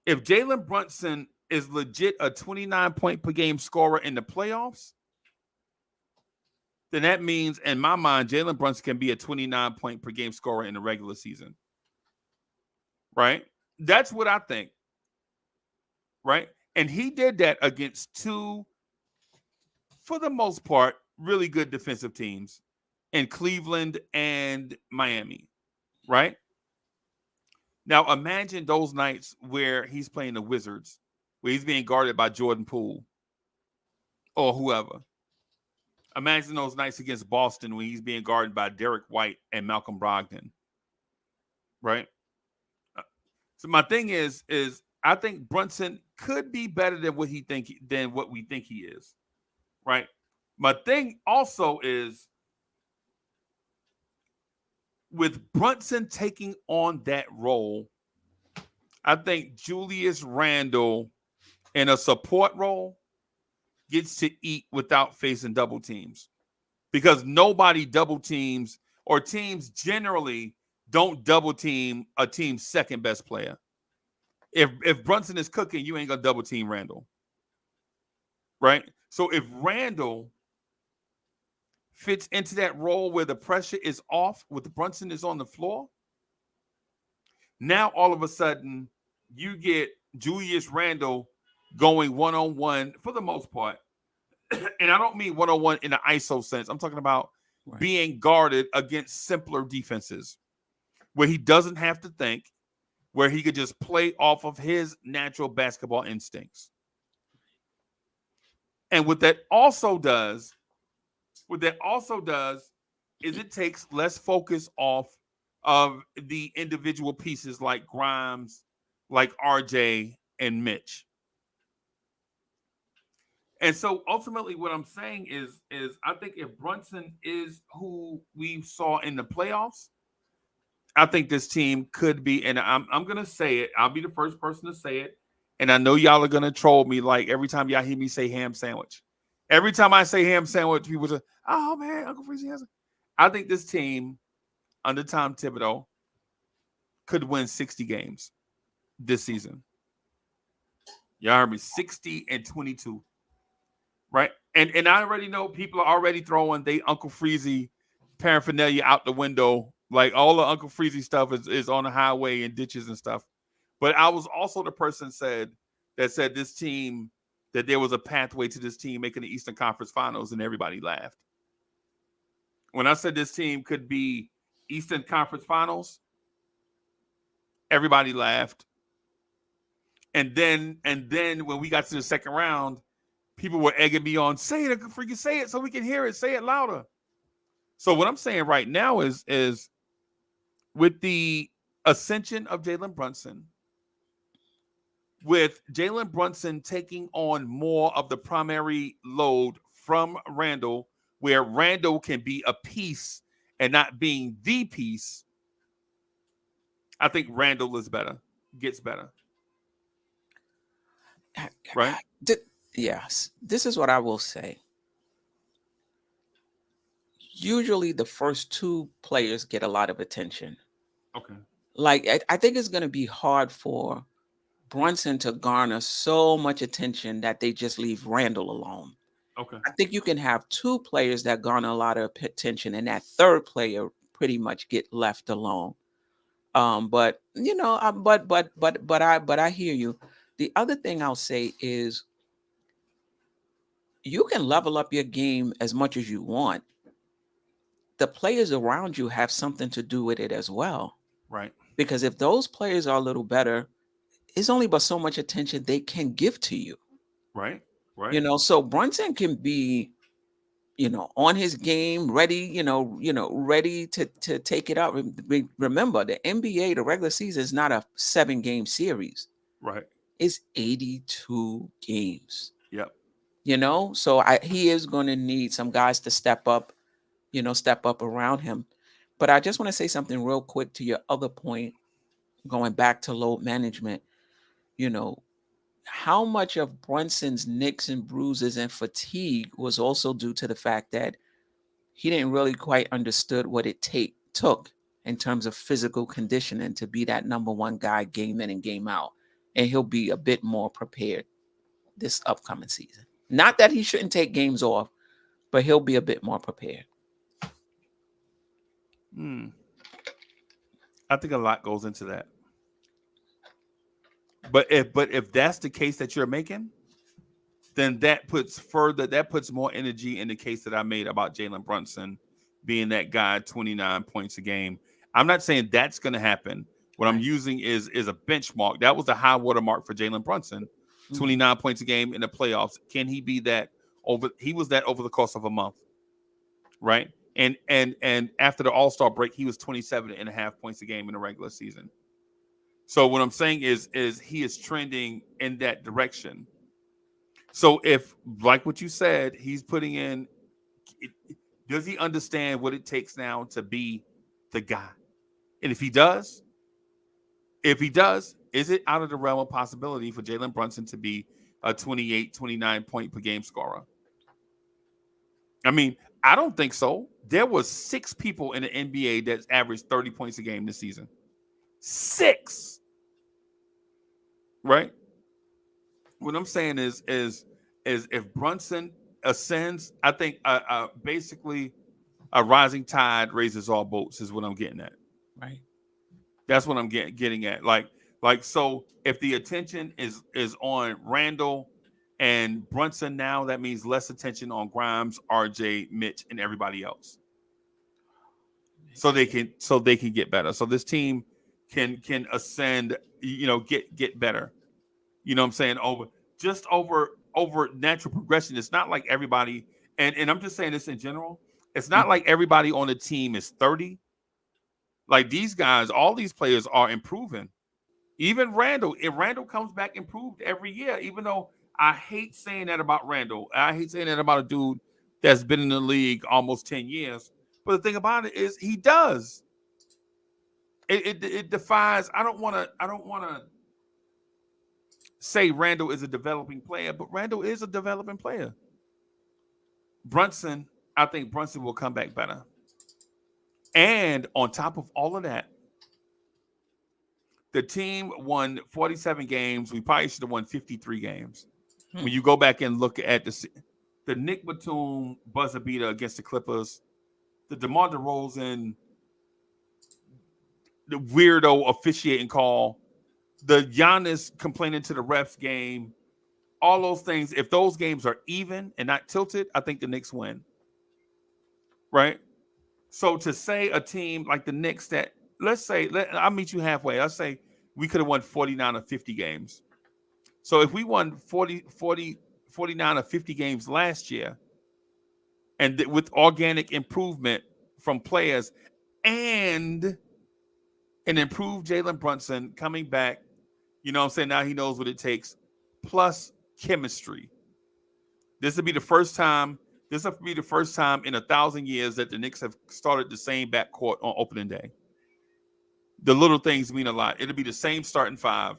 if Jalen Brunson is legit a 29 point per game scorer in the playoffs, then that means, in my mind, Jalen Brunson can be a 29 point per game scorer in the regular season. Right? That's what I think. Right? And he did that against two, for the most part, really good defensive teams in Cleveland and Miami. Right? Now, imagine those nights where he's playing the Wizards, where he's being guarded by Jordan Poole or whoever. Imagine those nights against Boston when he's being guarded by Derek White and Malcolm Brogdon, right? So my thing is I think Brunson could be better than what we think he is, right? My thing also is with Brunson taking on that role, I think Julius Randle in a support role gets to eat without facing double teams because nobody double teams or teams generally don't double team a team's second best player. If Brunson is cooking, you ain't gonna double team Randall, right? So if Randall fits into that role where the pressure is off, with Brunson is on the floor, now all of a sudden you get Julius Randle going one on one for the most part. And I don't mean one on one in an ISO sense. I'm talking about Right. being guarded against simpler defenses where he doesn't have to think, where he could just play off of his natural basketball instincts. And what that also does is it takes less focus off of the individual pieces like Grimes, like RJ and Mitch. And so ultimately what I'm saying is I think if Brunson is who we saw in the playoffs, I think this team could be, and I'm gonna say it. I'll be the first person to say it. And I know y'all are gonna troll me like every time y'all hear me say ham sandwich. Every time I say ham sandwich, people say, "Oh man, Uncle Freezie has it." I think this team under Tom Thibodeau could win 60 games this season. Y'all heard me, 60 and 22. Right? And I already know people are already throwing they Uncle Freezie paraphernalia out the window. Like all the Uncle Freezie stuff is on the highway and ditches and stuff. But I was also the person said this team that there was a pathway to this team making the Eastern Conference Finals, and everybody laughed. When I said this team could be Eastern Conference Finals, everybody laughed. And then when we got to the second round, people were egging me on, say it, freaking say it so we can hear it, say it louder. So what I'm saying right now is with the ascension of Jalen Brunson, with Jalen Brunson taking on more of the primary load from Randall, where Randall can be a piece and not being the piece, I think Randall is better, gets better, right? Yes, this is what I will say. Usually, the first two players get a lot of attention. Okay. Like, I think it's going to be hard for Brunson to garner so much attention that they just leave Randall alone. Okay. I think you can have two players that garner a lot of attention, and that third player pretty much get left alone. But you know, but I hear you. The other thing I'll say is you can level up your game as much as you want. The players around you have something to do with it as well. Right. Because if those players are a little better, it's only but so much attention they can give to you. Right. Right. You know, so Brunson can be, on his game, ready, ready to take it up. Remember, the NBA, the regular season is not a 7-game series. Right. It's 82 games. Yep. So he is going to need some guys to step up around him. But I just want to say something real quick to your other point, going back to load management. You know, how much of Brunson's nicks and bruises and fatigue was also due to the fact that he didn't really quite understood what it took in terms of physical conditioning to be that number one guy game in and game out. And he'll be a bit more prepared this upcoming season. Not that he shouldn't take games off, but he'll be a bit more prepared. I think a lot goes into that. But if that's the case that you're making, then that puts more energy in the case that I made about Jalen Brunson being that guy 29 points a game. I'm not saying that's going to happen. What I'm using is a benchmark. That was the high water mark for Jalen Brunson, 29 points a game in the playoffs. Can he be that over? He was that over the course of a month, right? And after the All-Star break, he was 27.5 points a game in the regular season. So what I'm saying is he is trending in that direction. So if, like what you said, he's putting in, does he understand what it takes now to be the guy? And if he does, is it out of the realm of possibility for Jalen Brunson to be a 28, 29 point per game scorer? I mean, I don't think so. There was 6 people in the NBA that's averaged 30 points a game this season. 6. Right? What I'm saying is if Brunson ascends, I think basically a rising tide raises all boats is what I'm getting at. Right. That's what I'm getting at. Like so if the attention is on Randall and Brunson now, that means less attention on Grimes, RJ, Mitch, and everybody else. So they can get better. So this team can ascend, get better. You know what I'm saying? Over natural progression. It's not like everybody, and I'm just saying this in general. It's not like everybody on the team is 30. Like these guys, all these players are improving. Even Randall, if Randall comes back improved every year, even though I hate saying that about Randall. I hate saying that about a dude that's been in the league almost 10 years. But the thing about it is he does. It defies. I don't want to say Randall is a developing player, but Randall is a developing player. Brunson, I think Brunson will come back better. And on top of all of that, the team won 47 games. We probably should have won 53 games. When you go back and look at the Nick Batum buzzer beater against the Clippers, the DeMar DeRozan, the weirdo officiating call, the Giannis complaining to the refs game, all those things. If those games are even and not tilted, I think the Knicks win. Right? So to say a team like the Knicks that, let's say, I'll meet you halfway. Let's say we could have won 49 or 50 games. So if we won 49 or 50 games last year, and with organic improvement from players and an improved Jalen Brunson coming back, you know what I'm saying? Now he knows what it takes, plus chemistry. This will be the first time. This will be the first time in 1,000 years that the Knicks have started the same backcourt on opening day. The little things mean a lot. It'll be the same starting five: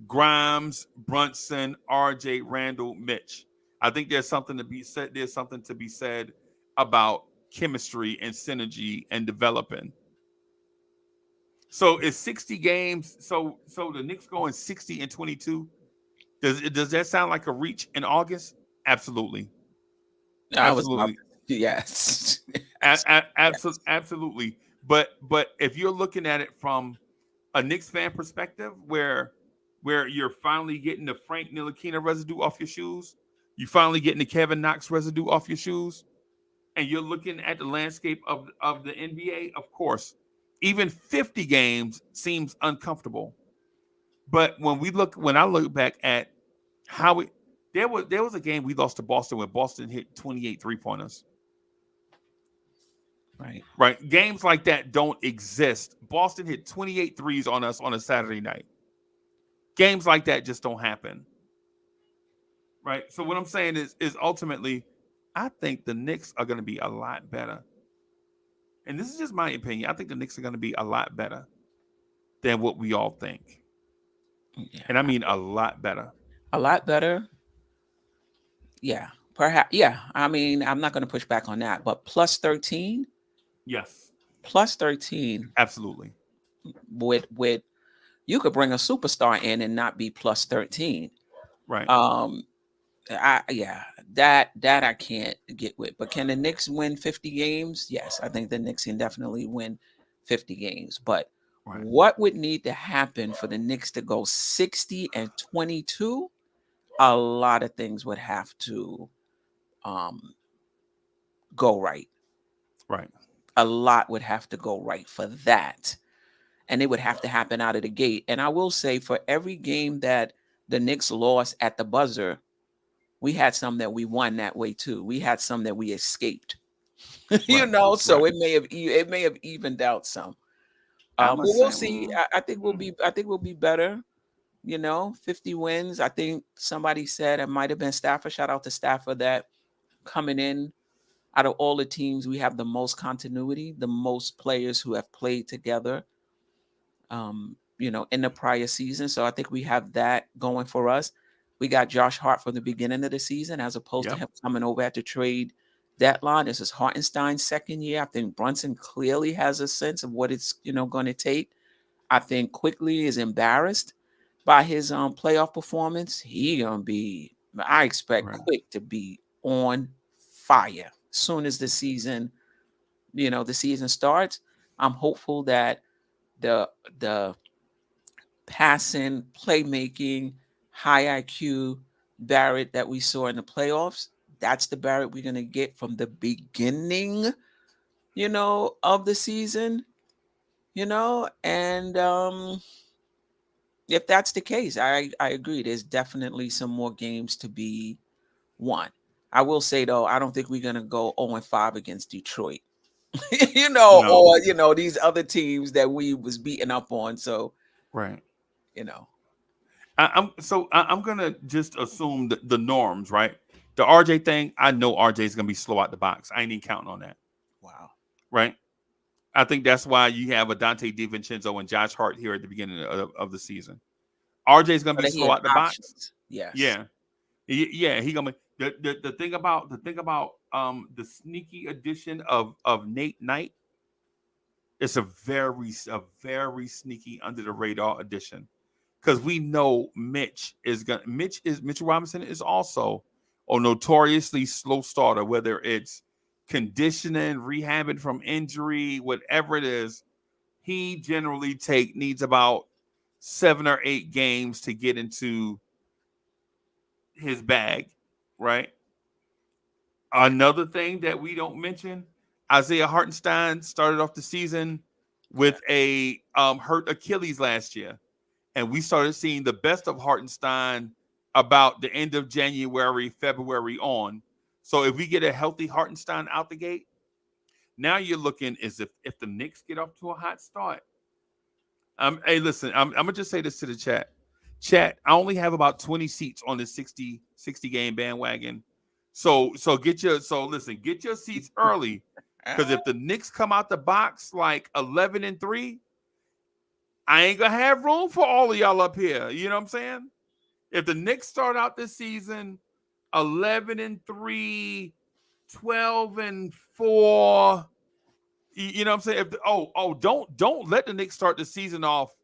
Grimes, Brunson, RJ, Randall, Mitch. I think there's something to be said. There's something to be said about chemistry and synergy and developing. So it's 60 games. So the Knicks going 60-22. Does that sound like a reach in August? Absolutely. I was about Absolutely. to, yes. Yes. Absolutely. But if you're looking at it from a Knicks fan perspective, where you're finally getting the Frank Ntilikina residue off your shoes, you finally getting the Kevin Knox residue off your shoes, and you're looking at the landscape of the NBA, of course, even 50 games seems uncomfortable. But when I look back at how we there was a game we lost to Boston where Boston hit 28 three-pointers. Right. Right? Games like that don't exist. Boston hit 28 threes on us on a Saturday night. Games like that just don't happen. Right? So what I'm saying is ultimately, I think the Knicks are going to be a lot better. And this is just my opinion. I think the Knicks are going to be a lot better than what we all think. Yeah. And I mean a lot better. A lot better. Yeah. Perhaps. Yeah. I mean, I'm not going to push back on that, but plus 13, Yes, plus 13 absolutely. with you could bring a superstar in and not be plus 13. Right. Um, yeah, that I can't get with. But can the Knicks win 50 games? Yes, I think the Knicks can definitely win 50 games. But Right. what would need to happen for the Knicks to go 60-22? A lot of things would have to um, go right. Right. A lot would have to go right for that. And it would have to happen out of the gate. And I will say, for every game that the Knicks lost at the buzzer, we had some that we won that way too. We had some that we escaped. Right. So Right. it may have evened out some. I But must we'll say, see. I think we'll be better. 50 wins. I think somebody said it might have been Stafford. Shout out to Stafford, that coming in out of all the teams, we have the most continuity, the most players who have played together. In the prior season. So I think we have that going for us. We got Josh Hart from the beginning of the season, as opposed to yep. him coming over at the trade deadline. This is Hartenstein's second year. I think Brunson clearly has a sense of what it's going to take. I think Quickly is embarrassed by his playoff performance. I expect Right. Quick to be on fire soon as the season starts. I'm hopeful that the the passing, playmaking, high IQ Barrett that we saw in the playoffs, that's the Barrett we're going to get from the beginning, of the season, and if that's the case, I agree. There's definitely some more games to be won. I will say though, I don't think we're going to go 0-5 against Detroit. No. Or these other teams that we was beating up on. So, Right. you know, I'm gonna just assume the norms, right? The RJ thing, I know RJ is gonna be slow out the box. I ain't even counting on that, wow. right? I think that's why you have a Dante DiVincenzo and Josh Hart here at the beginning of the season. RJ is gonna So be that he slow has out the box. options. Yes. Yeah, yeah. He gonna the thing about the sneaky addition of Nate Knight. It's a very sneaky under the radar addition, because we know Mitchell Robinson is also or notoriously slow starter, whether it's conditioning, rehabbing from injury, whatever it is, he generally needs about 7 or 8 games to get into his bag, right? Another thing that we don't mention, Isaiah Hartenstein started off the season Yeah. with a hurt Achilles last year. And we started seeing the best of Hartenstein about the end of January, February on. So if we get a healthy Hartenstein out the gate, now you're looking as if the Knicks get off to a hot start. Hey, listen, I'm gonna just say this to the chat. Chat, I only have about 20 seats on this 60 game bandwagon. So get your seats early. Because if the Knicks come out the box like 11-3, I ain't gonna have room for all of y'all up here. You know what I'm saying? If the Knicks start out this season 11-3, 12-4, you know what I'm saying? Don't let the Knicks start the season off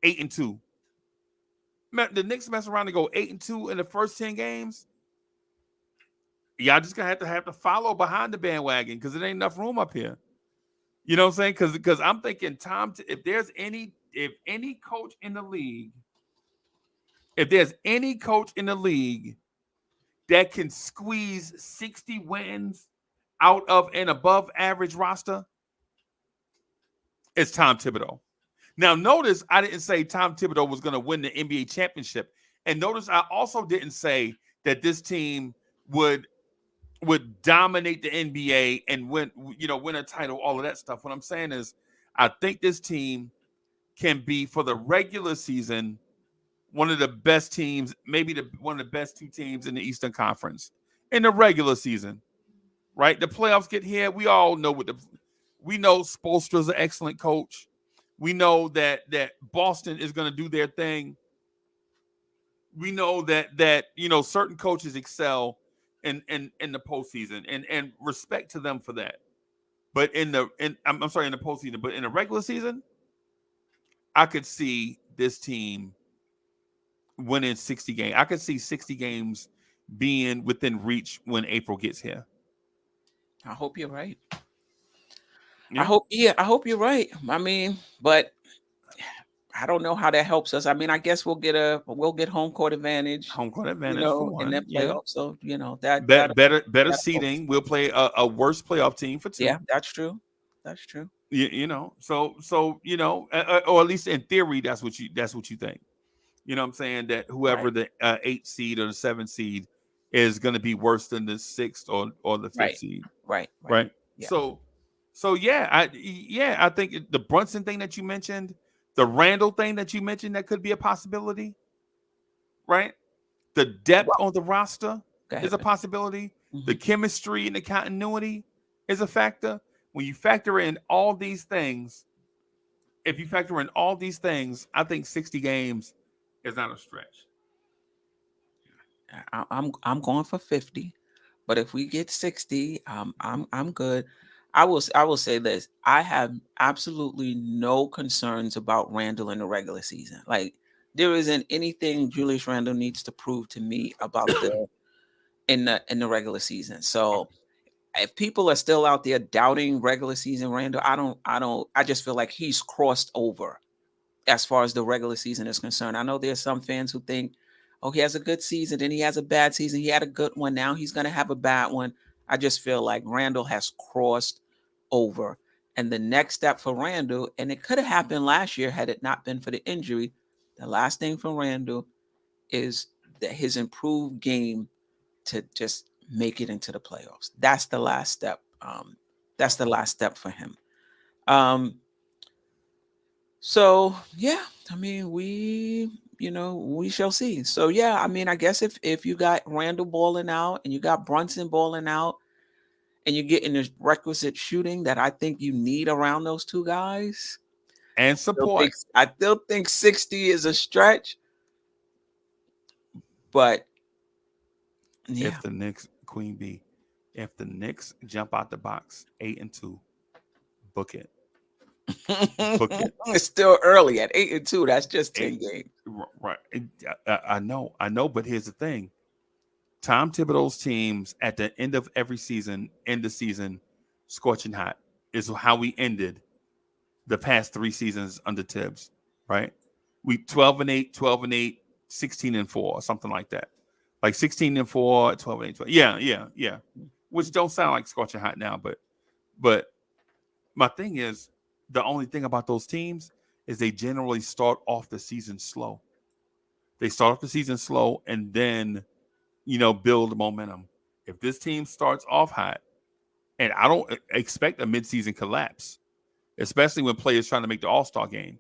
8-2. The Knicks mess around and go 8-2 in the first 10 games. Y'all just gonna have to follow behind the bandwagon because it ain't enough room up here. You know what I'm saying? Because I'm thinking if there's any coach in the league, if there's any coach in the league that can squeeze 60 wins out of an above average roster, it's Tom Thibodeau. Now, notice I didn't say Tom Thibodeau was going to win the NBA championship. And notice I also didn't say that this team would dominate the NBA and win a title, all of that stuff. What I'm saying is I think this team can be, for the regular season, one of the best teams, maybe one of the best 2 teams in the Eastern Conference in the regular season, right? The playoffs get here. We all know we know Spoelstra's an excellent coach. We know that Boston is going to do their thing. We know that certain coaches excel in the postseason, and respect to them for that. But in the postseason, but in the regular season, I could see this team winning 60 games. I could see 60 games being within reach when April gets here. I hope you're right. Yeah. I hope you're right. I mean, but I don't know how that helps us. I mean, I guess we'll get home court advantage. Home court advantage for one. In that Yeah. playoff. So, that Better helps. seeding. We'll play a worse playoff team for 2. Yeah, that's true. That's true. So or at least in theory, that's what you think. You know what I'm saying? That whoever Right. the 8th seed or the 7th seed is going to be worse than the 6th or the 5th seed. Right. Yeah. So yeah, I think the Brunson thing that you mentioned, the Randall thing that you mentioned, that could be a possibility, right? The depth on the roster is a possibility. Mm-hmm. The chemistry and the continuity is a factor. When you factor in all these things, I think 60 games is not a stretch. I'm going for 50, but if we get 60, I'm good. I will say this: I have absolutely no concerns about Randall in the regular season. Like, there isn't anything Julius Randle needs to prove to me about in the regular season. So if people are still out there doubting regular season Randall, I just feel like he's crossed over as far as the regular season is concerned. I know there's some fans who think, oh, he has a good season, then he has a bad season. He had a good one, now he's going to have a bad one. I just feel like Randall has crossed over. And the next step for Randall, and it could have happened last year had it not been for the injury, the last thing for Randall is that his improved game to just make it into the playoffs. That's the last step. That's the last step for him. So yeah, I mean, we shall see. So yeah, I mean, I guess if you got Randall balling out and you got Brunson balling out and you're getting the requisite shooting that I think you need around those 2 guys and support, I still think 60 is a stretch. But yeah. If the Knicks, Queen B, if the Knicks jump out the box 8-2, book it. Book it. It's still early at 8-2. That's just 10 games. Right. I know. But here's the thing: Tom Thibodeau's teams at the end of every season, end the season, scorching hot is how we ended the past 3 seasons under Tibbs, right? We 12-8, 12-8, 16-4, or something like that. Like 16-4, 12-8, 12. Yeah. Which don't sound like scorching hot now, but my thing is the only thing about those teams is they generally start off the season slow. They start off the season slow and then build momentum. If this team starts off hot, and I don't expect a midseason collapse, especially when players trying to make the All-Star game,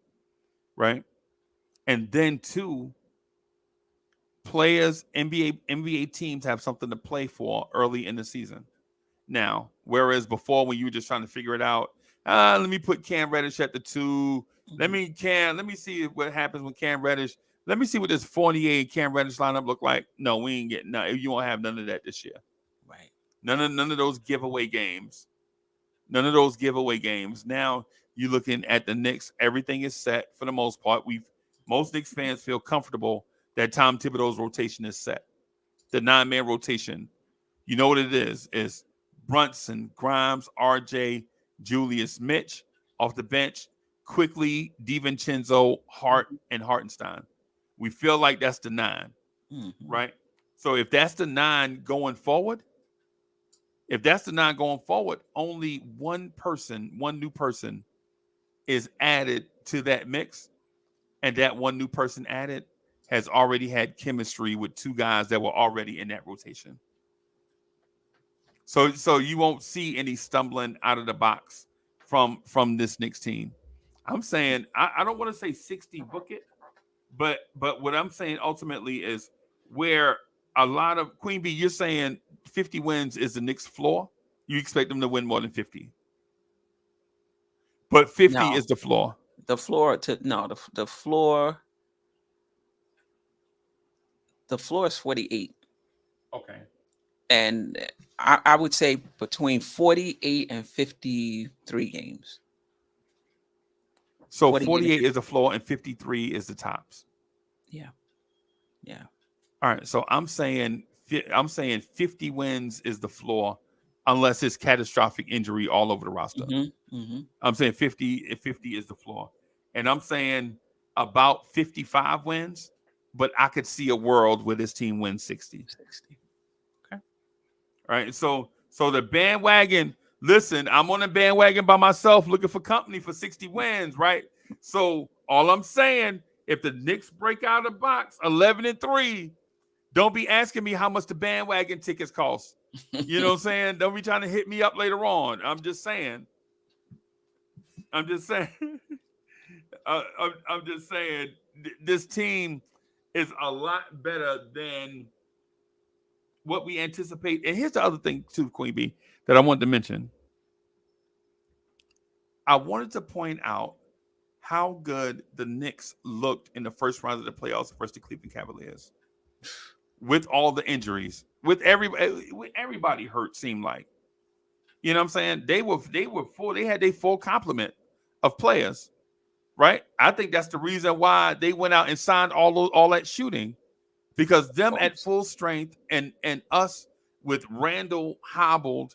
right? And then two, players, NBA teams have something to play for early in the season. Now, whereas before when you were just trying to figure it out, let me put Cam Reddish at the 2. Let me see what happens with Cam Reddish. Let me see what this Fournier and Cam Reddish lineup look like. No, we ain't getting none. You won't have none of that this year. Right. None of those giveaway games. None of those giveaway games. Now you're looking at the Knicks. Everything is set for the most part. Most Knicks fans feel comfortable that Tom Thibodeau's rotation is set. The 9-man rotation. You know what it is? Is Brunson, Grimes, RJ, Julius, Mitch off the bench, Quickly, DiVincenzo, Hart, and Hartenstein. We feel like that's the 9, right? So if that's the 9 going forward, only one new person is added to that mix, and that one new person added has already had chemistry with 2 guys that were already in that rotation. So you won't see any stumbling out of the box from this Knicks team. I'm saying I don't want to say 60 book it, but what I'm saying ultimately is where a lot of Queen Bee, you're saying 50 wins is the Knicks floor. You expect them to win more than 50, but 50 No, is the floor. the floor is 48. Okay. And I would say between 48 and 53 games. So 48 48 is the floor and 53 is the tops. Yeah. All right. So I'm saying 50 wins is the floor unless it's catastrophic injury all over the roster. I'm saying 50 is the floor. And I'm saying about 55 wins, but I could see a world where this team wins 60. Okay. All right. So the bandwagon, listen, I'm on the bandwagon by myself looking for company for 60 wins, right? So all I'm saying, if the Knicks break out of the box 11-3, don't be asking me how much the bandwagon tickets cost. You know what I'm saying? Don't be trying to hit me up later on. I'm just saying. I'm just saying this team is a lot better than what we anticipate. And here's the other thing too, Queen Bee, that I wanted to mention. I wanted to point out how good the Knicks looked in the first round of the playoffs versus the Cleveland Cavaliers. With all the injuries, with everybody hurt, seemed like. You know what I'm saying? They were full. They had their full complement of players, right? I think that's the reason why they went out and signed all that shooting, because them at full strength and us with Randall hobbled,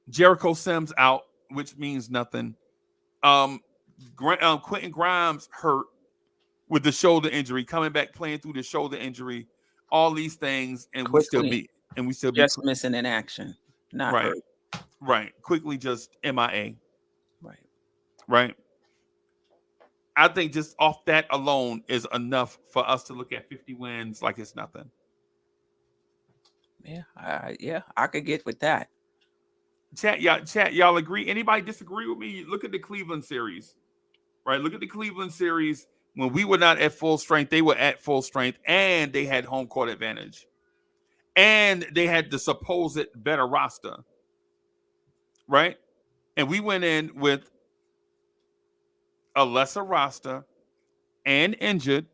Jericho Sims out, which means nothing. Quentin Grimes hurt with the shoulder injury, coming back playing through the shoulder injury, all these things, and we still be just missing in action, not right, hurt. right. Quickly just MIA, Right. right. I think just off that alone is enough for us to look at 50 wins like it's nothing. Yeah, I could get with that. Chat, y'all agree? Anybody disagree with me? Look at the Cleveland series, right? Look at the Cleveland series. When we were not at full strength, they were at full strength, and they had home court advantage, and they had the supposed better roster, right? And we went in with a lesser roster and injured,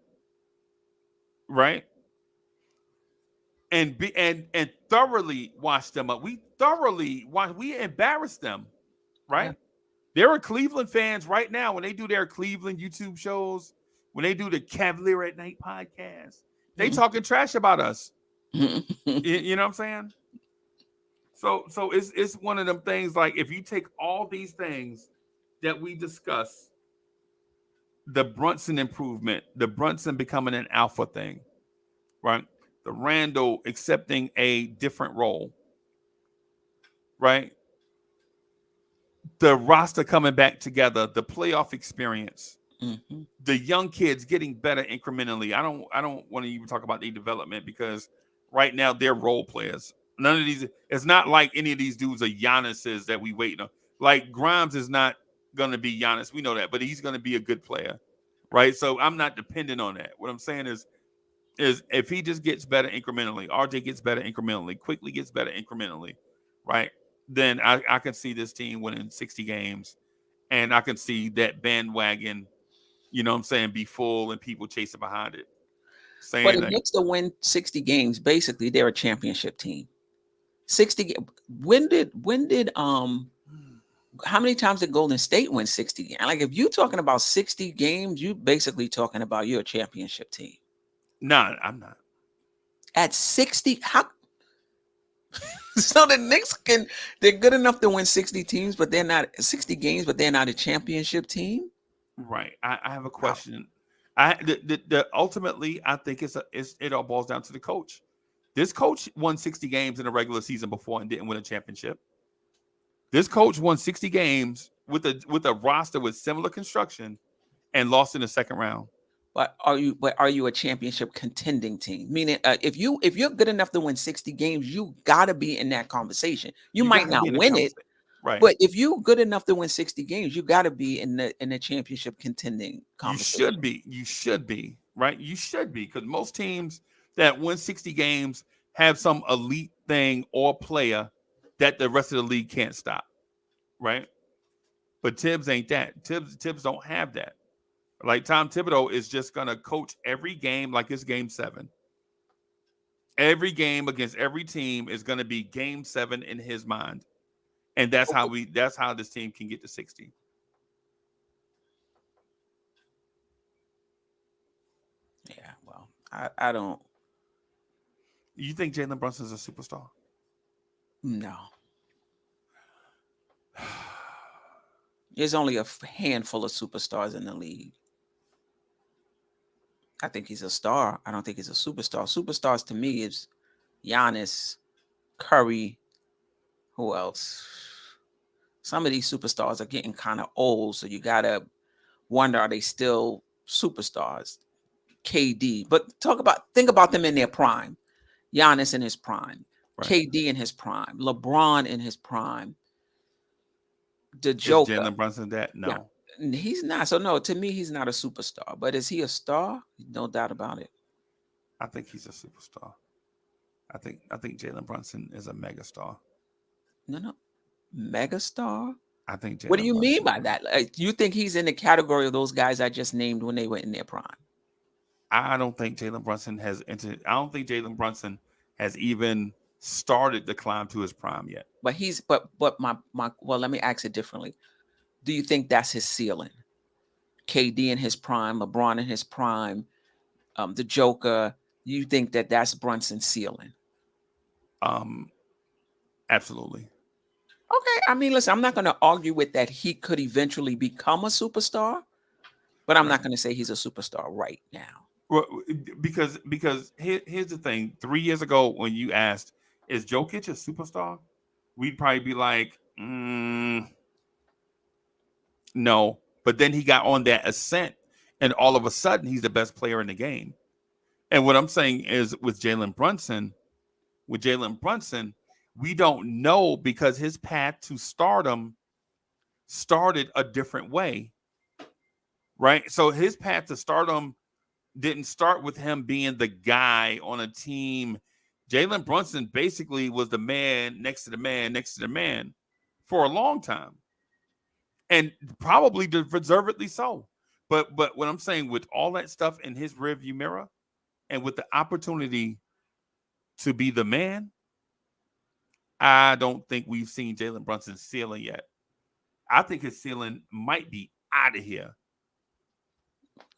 right? And thoroughly washed them up. We embarrassed them, right? Yeah. There are Cleveland fans right now when they do their Cleveland YouTube shows, when they do the Cavalier at Night podcast, they talking trash about us. You know what I'm saying? So it's one of them things like if you take all these things that we discuss, the Brunson improvement, the Brunson becoming an alpha thing, right? The Randall accepting a different role, right? The roster coming back together, the playoff experience, Mhm. the young kids getting better incrementally. I don't want to even talk about their development because right now they're role players. None of these. It's not like any of these dudes are Giannis's that we waiting on. Like Grimes is not gonna be Giannis. We know that, but he's gonna be a good player, right? So I'm not dependent on that. What I'm saying is if he just gets better incrementally, RJ gets better incrementally, quickly gets better incrementally, right? Then I can see this team winning 60 games, and I can see that bandwagon, you know what I'm saying, be full and people chasing behind it. For Saying the that, Knicks to win 60 games, basically they're a championship team. 60 when did how many times did Golden State win 60 games? Like if you're talking about 60 games, you basically talking about you're a championship team. nah, I'm not. At 60, how so the Knicks they're good enough to win 60 teams, but they're not 60 games, but they're not a championship team? Right. I have a How? question. The ultimately I think it all boils down to the coach. This coach won 60 games in a regular season before and didn't win a championship. This coach won 60 games with a roster with similar construction and lost in the second round. But are you a championship contending team? Meaning, if you're good enough to win 60 games, you gotta be in that conversation. You You might got to be not in the win it, conversation. Right. but if you're good enough to win 60 games, you gotta be in the championship contending You should conversation. be. You should be. Right. You should be because most teams that win 60 games have some elite thing or player that the rest of the league can't stop. Right. But Tibbs ain't that. Tibbs don't have that. Like Tom Thibodeau is just gonna coach every game like it's game seven. Every game against every team is gonna be game seven in his mind. And that's how this team can get to 60. Yeah, well, I don't You think Jalen Brunson's a superstar? no. There's only a handful of superstars in the league. I think he's a star. I don't think he's a superstar. Superstars to me is Giannis, Curry, who else? Some of these superstars are getting kind of old, so you gotta wonder, are they still superstars? KD, but think about them in their prime. Giannis in his prime, Right. KD in his prime, LeBron in his prime, the Is Joker. Jalen Brunson that? Yeah, No. he's not. So no, to me, he's not a superstar. But is he a star? No doubt about it. I think he's a superstar. I think Jalen Brunson is a megastar. No, no, megastar. I think What do Jalen you mean Brunson. by that? Like, you think he's in the category of those guys I just named when they were in their prime? I don't think Jalen Brunson has entered. I don't think Jalen Brunson has even started to climb to his prime yet. But my well, let me ask it differently. Do you think that's his ceiling? KD in his prime, LeBron in his prime, the Joker. You think that that's Brunson's ceiling? Um, absolutely. Okay, I mean, listen, I'm not going to argue with that. He could eventually become a superstar, but I'm Right. not going to say he's a superstar right now. Well, because here's the thing. 3 years ago, when you asked, "Is Jokic a superstar?" we'd probably be like, "No." But then he got on that ascent, and all of a sudden, he's the best player in the game. And what I'm saying is, with Jalen Brunson, we don't know because his path to stardom started a different way, right? So his path to stardom didn't start with him being the guy on a team. Jalen Brunson basically was the man next to the man next to the man for a long time, and probably deservedly so. But what I'm saying, with all that stuff in his rearview mirror, and with the opportunity to be the man, I don't think we've seen Jalen Brunson's ceiling yet. I think his ceiling might be out of here.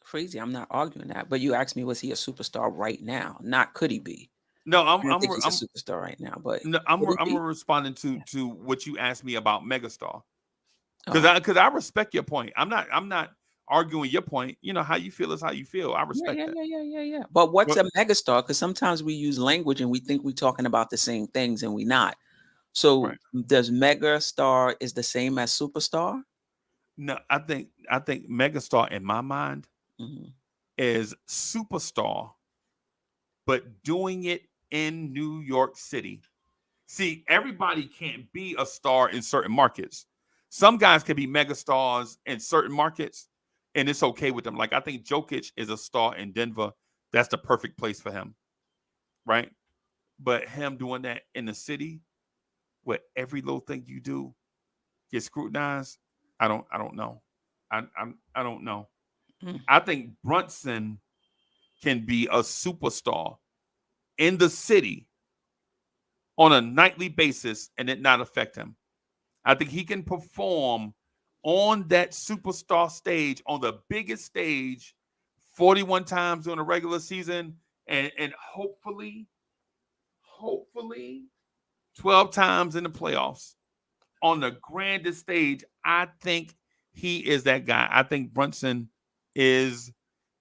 Crazy. I'm not arguing that. But you asked me, was he a superstar right now? Not could he be? No, I don't think he's a superstar right now, but no, would he I'm be? responding Yeah. to what you asked me about megastar. Oh, Because I respect your point. I'm not arguing your point. You know, how you feel is how you feel. I yeah, respect yeah, that. yeah, yeah, yeah, yeah. But what's But a megastar? Because sometimes we use language and we think we're talking about the same things and we not. So right. does megastar is the same as superstar? No, I think megastar in my mind Mhm. is superstar, but doing it in New York City. See, everybody can't be a star in certain markets. Some guys can be mega stars in certain markets, and it's okay with them. Like I think Jokic is a star in Denver. That's the perfect place for him, right? But him doing that in the city where every little thing you do gets scrutinized, I don't know. I don't know. Mm. I think Brunson can be a superstar in the city on a nightly basis and it not affect him. I think he can perform on that superstar stage, on the biggest stage, 41 times during a regular season, and hopefully 12 times in the playoffs. On the grandest stage, I think he is that guy. I think Brunson is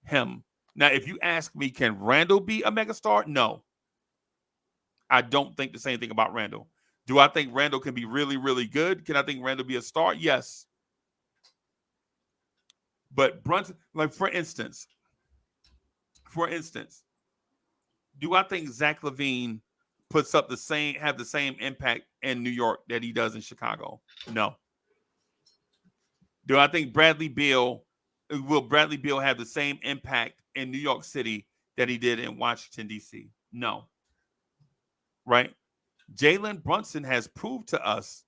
him. Now, if you ask me, can Randall be a megastar? No, I don't think the same thing about Randall. Do I think Randall can be really, really good? Can I think Randall be a star? Yes. But Brunson, like for instance, do I think Zach Levine puts up have the same impact in New York that he does in Chicago? No. Do I think Bradley Beal have the same impact in New York City that he did in Washington, D.C.? No. Right? Jalen Brunson has proved to us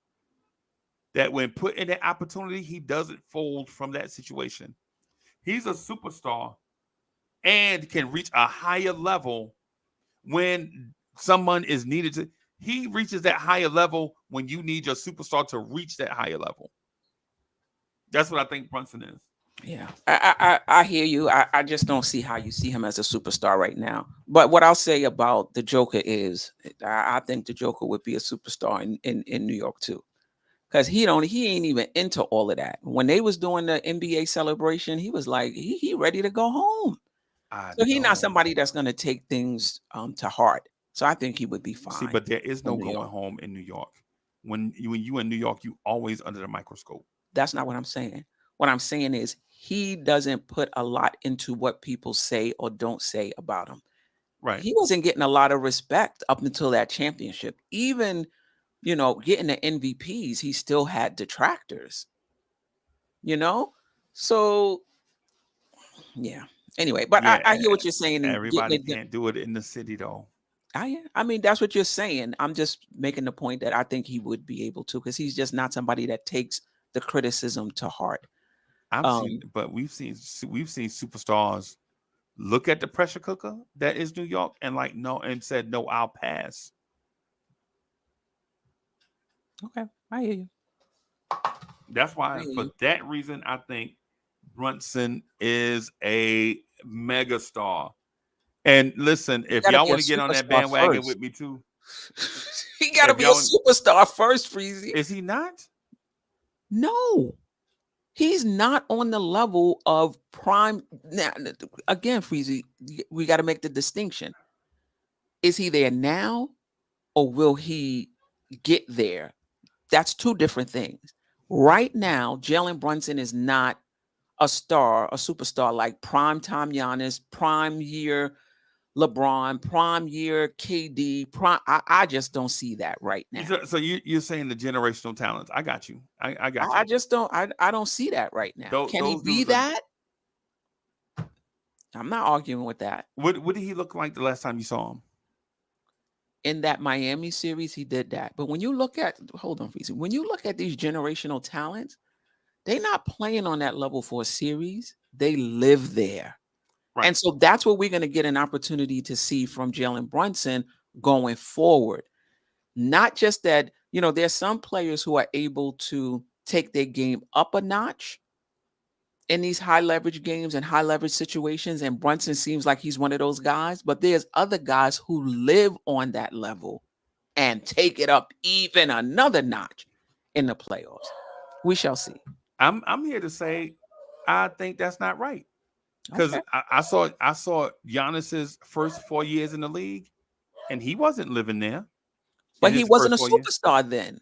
that when put in that opportunity, he doesn't fold from that situation. He's a superstar and can reach a higher level when someone is needed to. He reaches that higher level when you need your superstar to reach that higher level. That's what I think Brunson is. Yeah, I hear you. I just don't see how you see him as a superstar right now. But what I'll say about the Joker is, I think the Joker would be a superstar in New York too, because he ain't even into all of that. When they was doing the NBA celebration, he was like he ready to go home. I So he's not know. somebody that's gonna take things to heart. So I think he would be See, fine but there is in no New going York. home in New York. When you in New York, you always under the microscope. That's not what I'm saying. What I'm saying is he doesn't put a lot into what people say or don't say about him. Right. He wasn't getting a lot of respect up until that championship. Even, getting the MVPs, he still had detractors, you know? So, yeah. Anyway, but I, Yeah, I hear what you're saying and getting everybody it. can't do it in the city though. I mean, that's what you're saying. I'm just making the point that I think he would be able to because he's just not somebody that takes the criticism to heart. I've seen, Um, but we've seen superstars look at the pressure cooker that is New York and like no and said no, I'll pass. okay, I hear you. That's I why, hear for you. that reason, I think Brunson is a megastar. And listen, He if got to y'all be a want to get on that superstar bandwagon first. with me too, He got to if be a y'all superstar first, Freezie. is he not? No, he's not on the level of prime. Now, again, Freezy, we got to make the distinction. Is he there now or will he get there? That's two different things. Right now, Jalen Brunson is not a superstar like prime time Giannis, prime year LeBron, prime year KD. I just don't see that right now. So you're saying the generational talents. I got you. I got I you. just don't. I don't see that right now. Can he Those be dudes are. that? I'm not arguing with that. What did he look like the last time you saw him? In that Miami series, he did that. But when you look at, hold on, Freezy, when you look at these generational talents, they're not playing on that level for a series. They live there. Right. And so that's what we're going to get an opportunity to see from Jalen Brunson going forward. Not just that, there's some players who are able to take their game up a notch in these high leverage games and high leverage situations, and Brunson seems like he's one of those guys, but there's other guys who live on that level and take it up even another notch in the playoffs. We shall see. I'm here to say I think that's not right. Because Okay. I saw Giannis's first 4 years in the league, and he wasn't living there But in he his wasn't first a 4 years. superstar then.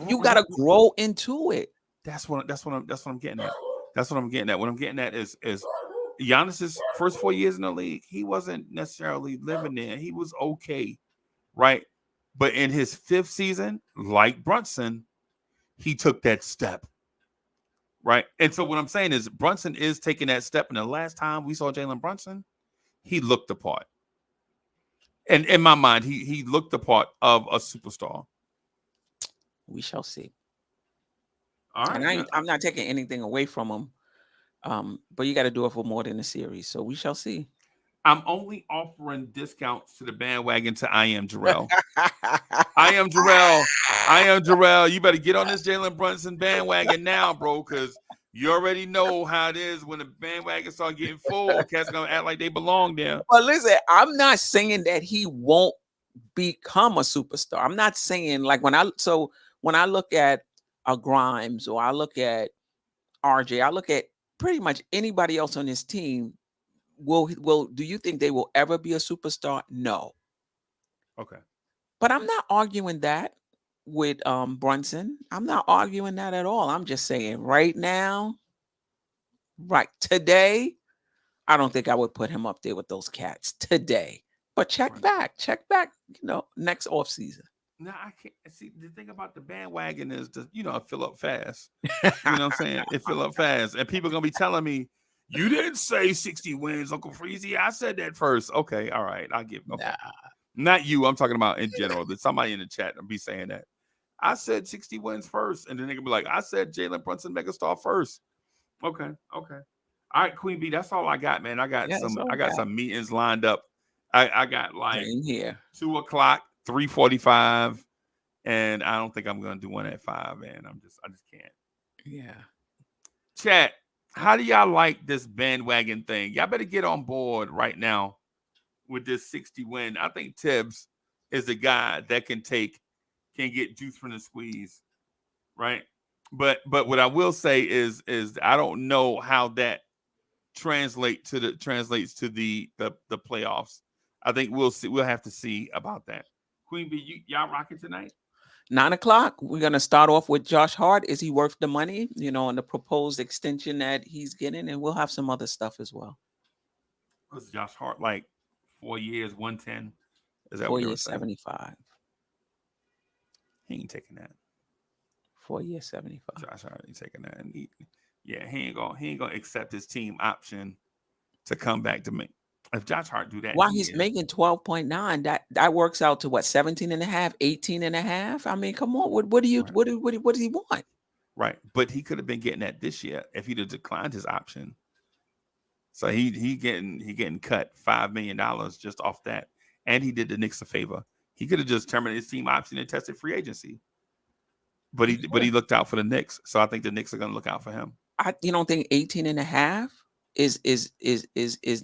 You got Right. to grow into it. That's what I'm getting at. That's what I'm getting at. What I'm getting at is Giannis's first 4 years in the league, he wasn't necessarily living there. He was okay, right? But in his fifth season, like Brunson, he took that step, right? And so what I'm saying is Brunson is taking that step. And the last time we saw Jalen Brunson, he looked the part. And in my mind, he looked the part of a superstar. We shall see. All And right, man. I'm not taking anything away from him. But you got to do it for more than a series. So we shall see. I'm only offering discounts to the bandwagon to I am Jarrell. I am Jarrell. I am Jarrell. You better get on this Jalen Brunson bandwagon now, bro, because you already know how it is when the bandwagon start getting full. Cats gonna act like they belong there. But listen, I'm not saying that he won't become a superstar. I'm not saying like when I look at a Grimes or I look at RJ, I look at pretty much anybody else on this team. Will do you think they will ever be a superstar? No. Okay. But I'm not arguing that with Brunson. I'm not arguing that at all. I'm just saying right now, right today, I don't think I would put him up there with those cats today. But check back, next off season. No, I can't see the thing about the bandwagon is it fill up fast. You know what I'm saying? It fill up fast. And people gonna be telling me, you didn't say 60 wins, Uncle Freezie. I said that first. Okay, all right. I'll give okay. Nah. Not you. I'm talking about in general. There's somebody in the chat will be saying that. I said 60 wins first. And then they can be like, I said Jalen Brunson megastar first. Okay. All right, Queen B, that's all I got, man. I got some meetings lined up. I got like Same here. 2:00, 3:45, and I don't think I'm gonna do one at 5, man. I just can't. Yeah. Chat, how do y'all like this bandwagon thing? Y'all better get on board right now with this 60 win. I think Tibbs is the guy that can get juice from the squeeze, right? But what I will say is I don't know how that translates to the playoffs. I think we'll see. We'll have to see about that. Queen B, y'all rocking tonight? 9:00. We're gonna start off with Josh Hart. Is he worth the money? And the proposed extension that he's getting, and we'll have some other stuff as well. Was Josh Hart like 4 years, 110? Is that 4 what you were years, saying? 75. He ain't taking that. 4 years, 75. Josh Hart ain't taking that. And he ain't gonna accept his team option to come back to me. If Josh Hart do that, While he's making 12.9, that works out to what, 17 and a half, 18 and a half? I mean, come on. What does he want? Right. But he could have been getting that this year if he'd have declined his option. So he getting cut $5 million just off that. And he did the Knicks a favor. He could have just terminated his team option and tested free agency. But he looked out for the Knicks. So I think the Knicks are gonna look out for him. You don't think 18 and a half is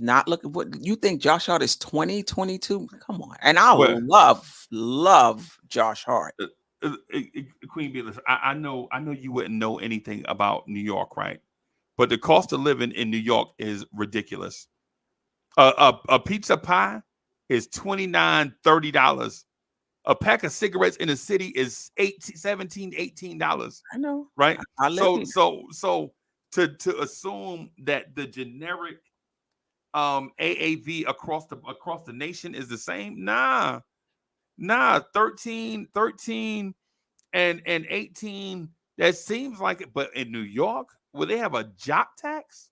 not looking? What you think? Josh Hart is 20, 22? Come on. And I love Josh Hart. Queen B, listen, I know you wouldn't know anything about New York, right? But the cost of living in New York is ridiculous. A pizza pie is $29, $30. A pack of cigarettes in the city is $17, $18. I know. Right? I live So to assume that the generic AAV across the nation is the same, nah. 13 and 18, that seems like it. But in New York, will they have a jock tax?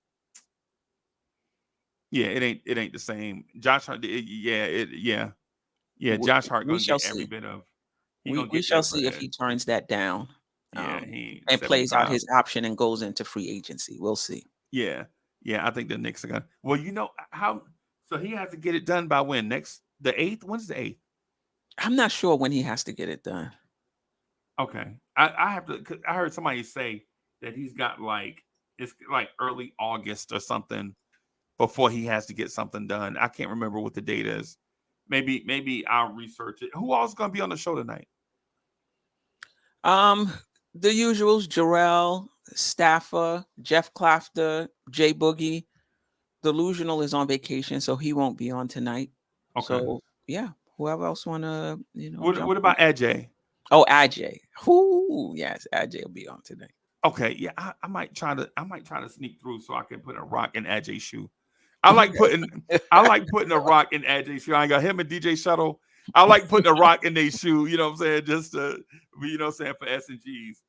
Yeah, it ain't the same. Josh Hart, Josh Hart gonna get every bit of. We shall see if he turns that down. Yeah, and plays out his option and goes into free agency. We'll see. Yeah, I think the Knicks are gonna. Well, how. So he has to get it done by when? The 8th? When's the 8th? I'm not sure when he has to get it done. Okay, I have to. I heard somebody say that he's got like it's like early August or something before he has to get something done. I can't remember what the date is. Maybe I'll research it. Who else is gonna be on the show tonight? Um, the usuals: Jarrell, Staffer, Jeff Clafter, Jay Boogie. Delusional is on vacation, so he won't be on tonight. Okay. So yeah, whoever else wanna jump What on? about Ajay? Oh, AJ. Whoo, yes, AJ will be on tonight. Okay, yeah, I might try to sneak through so I can put a rock in Ajay's shoe. I like putting a rock in Ajay's shoe. I got him and DJ Shuttle. I like putting a rock in their shoe, you know what I'm saying? Just to for S and G's.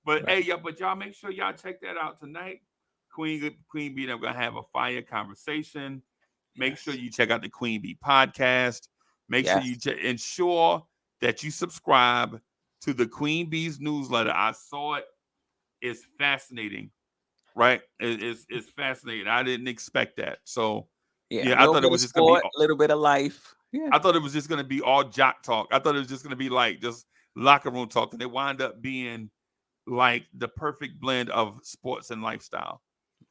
But Right. hey, but y'all make sure y'all check that out tonight. Queen Bee, I'm gonna have a fire conversation. Make sure Yes. you check out the Queen Bee podcast. Make sure you Yes. ensure that you subscribe to the Queen Bee's newsletter. I saw it. It's fascinating, right? It's fascinating. I didn't expect that. So Yeah. A yeah, I little thought it bit of was just gonna be. sport, a little bit of life. Yeah. I thought it was just gonna be all jock talk. I thought it was just gonna be like just locker room talk, and it wound up being like the perfect blend of sports and lifestyle.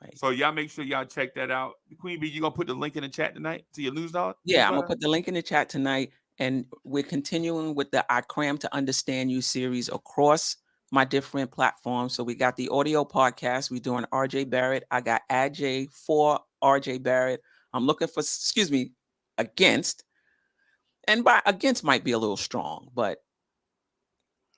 Right. So y'all make sure y'all check that out. Queen Bee, you gonna put the link in the chat tonight to your Yeah, I'm gonna newsletter? put the link in the chat tonight, and we're continuing with the I Cram to Understand You series across my different platforms. So we got the audio podcast. We're doing RJ Barrett. I got AJ for RJ Barrett. I'm looking for, excuse me, against, and by against might be a little strong, but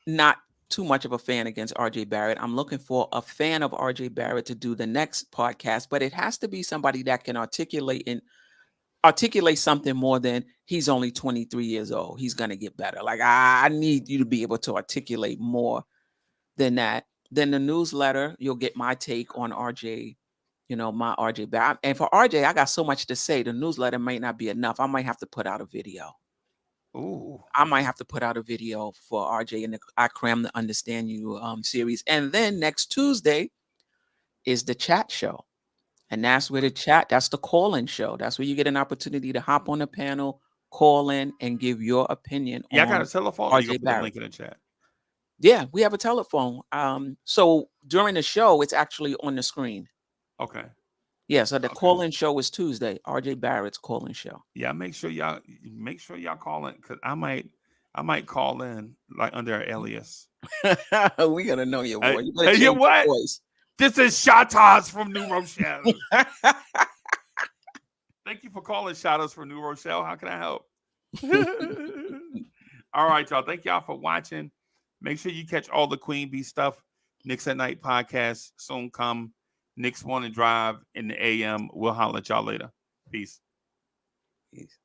not too much of a fan against RJ Barrett. I'm looking for a fan of RJ Barrett to do the next podcast, but it has to be somebody that can articulate something more than he's only 23 years old. He's going to get better. Like, I need you to be able to articulate more than that. Then the newsletter, you'll get my take on RJ, my RJ Barrett. And for RJ, I got so much to say. The newsletter might not be enough. I might have to put out a video. Ooh. I might have to put out a video for RJ in the I Cram to Understand You series. And then next Tuesday is the chat show. And that's where that's the call-in show. That's where you get an opportunity to hop on the panel, call in, and give your opinion Yeah, I got a on telephone, or you RJ gonna put the Barrett. link in the chat? Yeah, we have a telephone. So during the show, it's actually on the screen. Okay. Yeah, so the Okay. call-in show is Tuesday. RJ Barrett's call-in show. Yeah, make sure y'all call in, because I might call in like under an alias. We gotta know your voice. You better Hey, you know change your what? voice. This is Shatas from New Rochelle. Thank you for calling Shatas from New Rochelle. How can I help? All right, y'all. Thank y'all for watching. Make sure you catch all the Queen Bee stuff. Knicks at Night podcast soon come. Knicks Morning Drive in the AM. We'll holler at y'all later. Peace. Peace.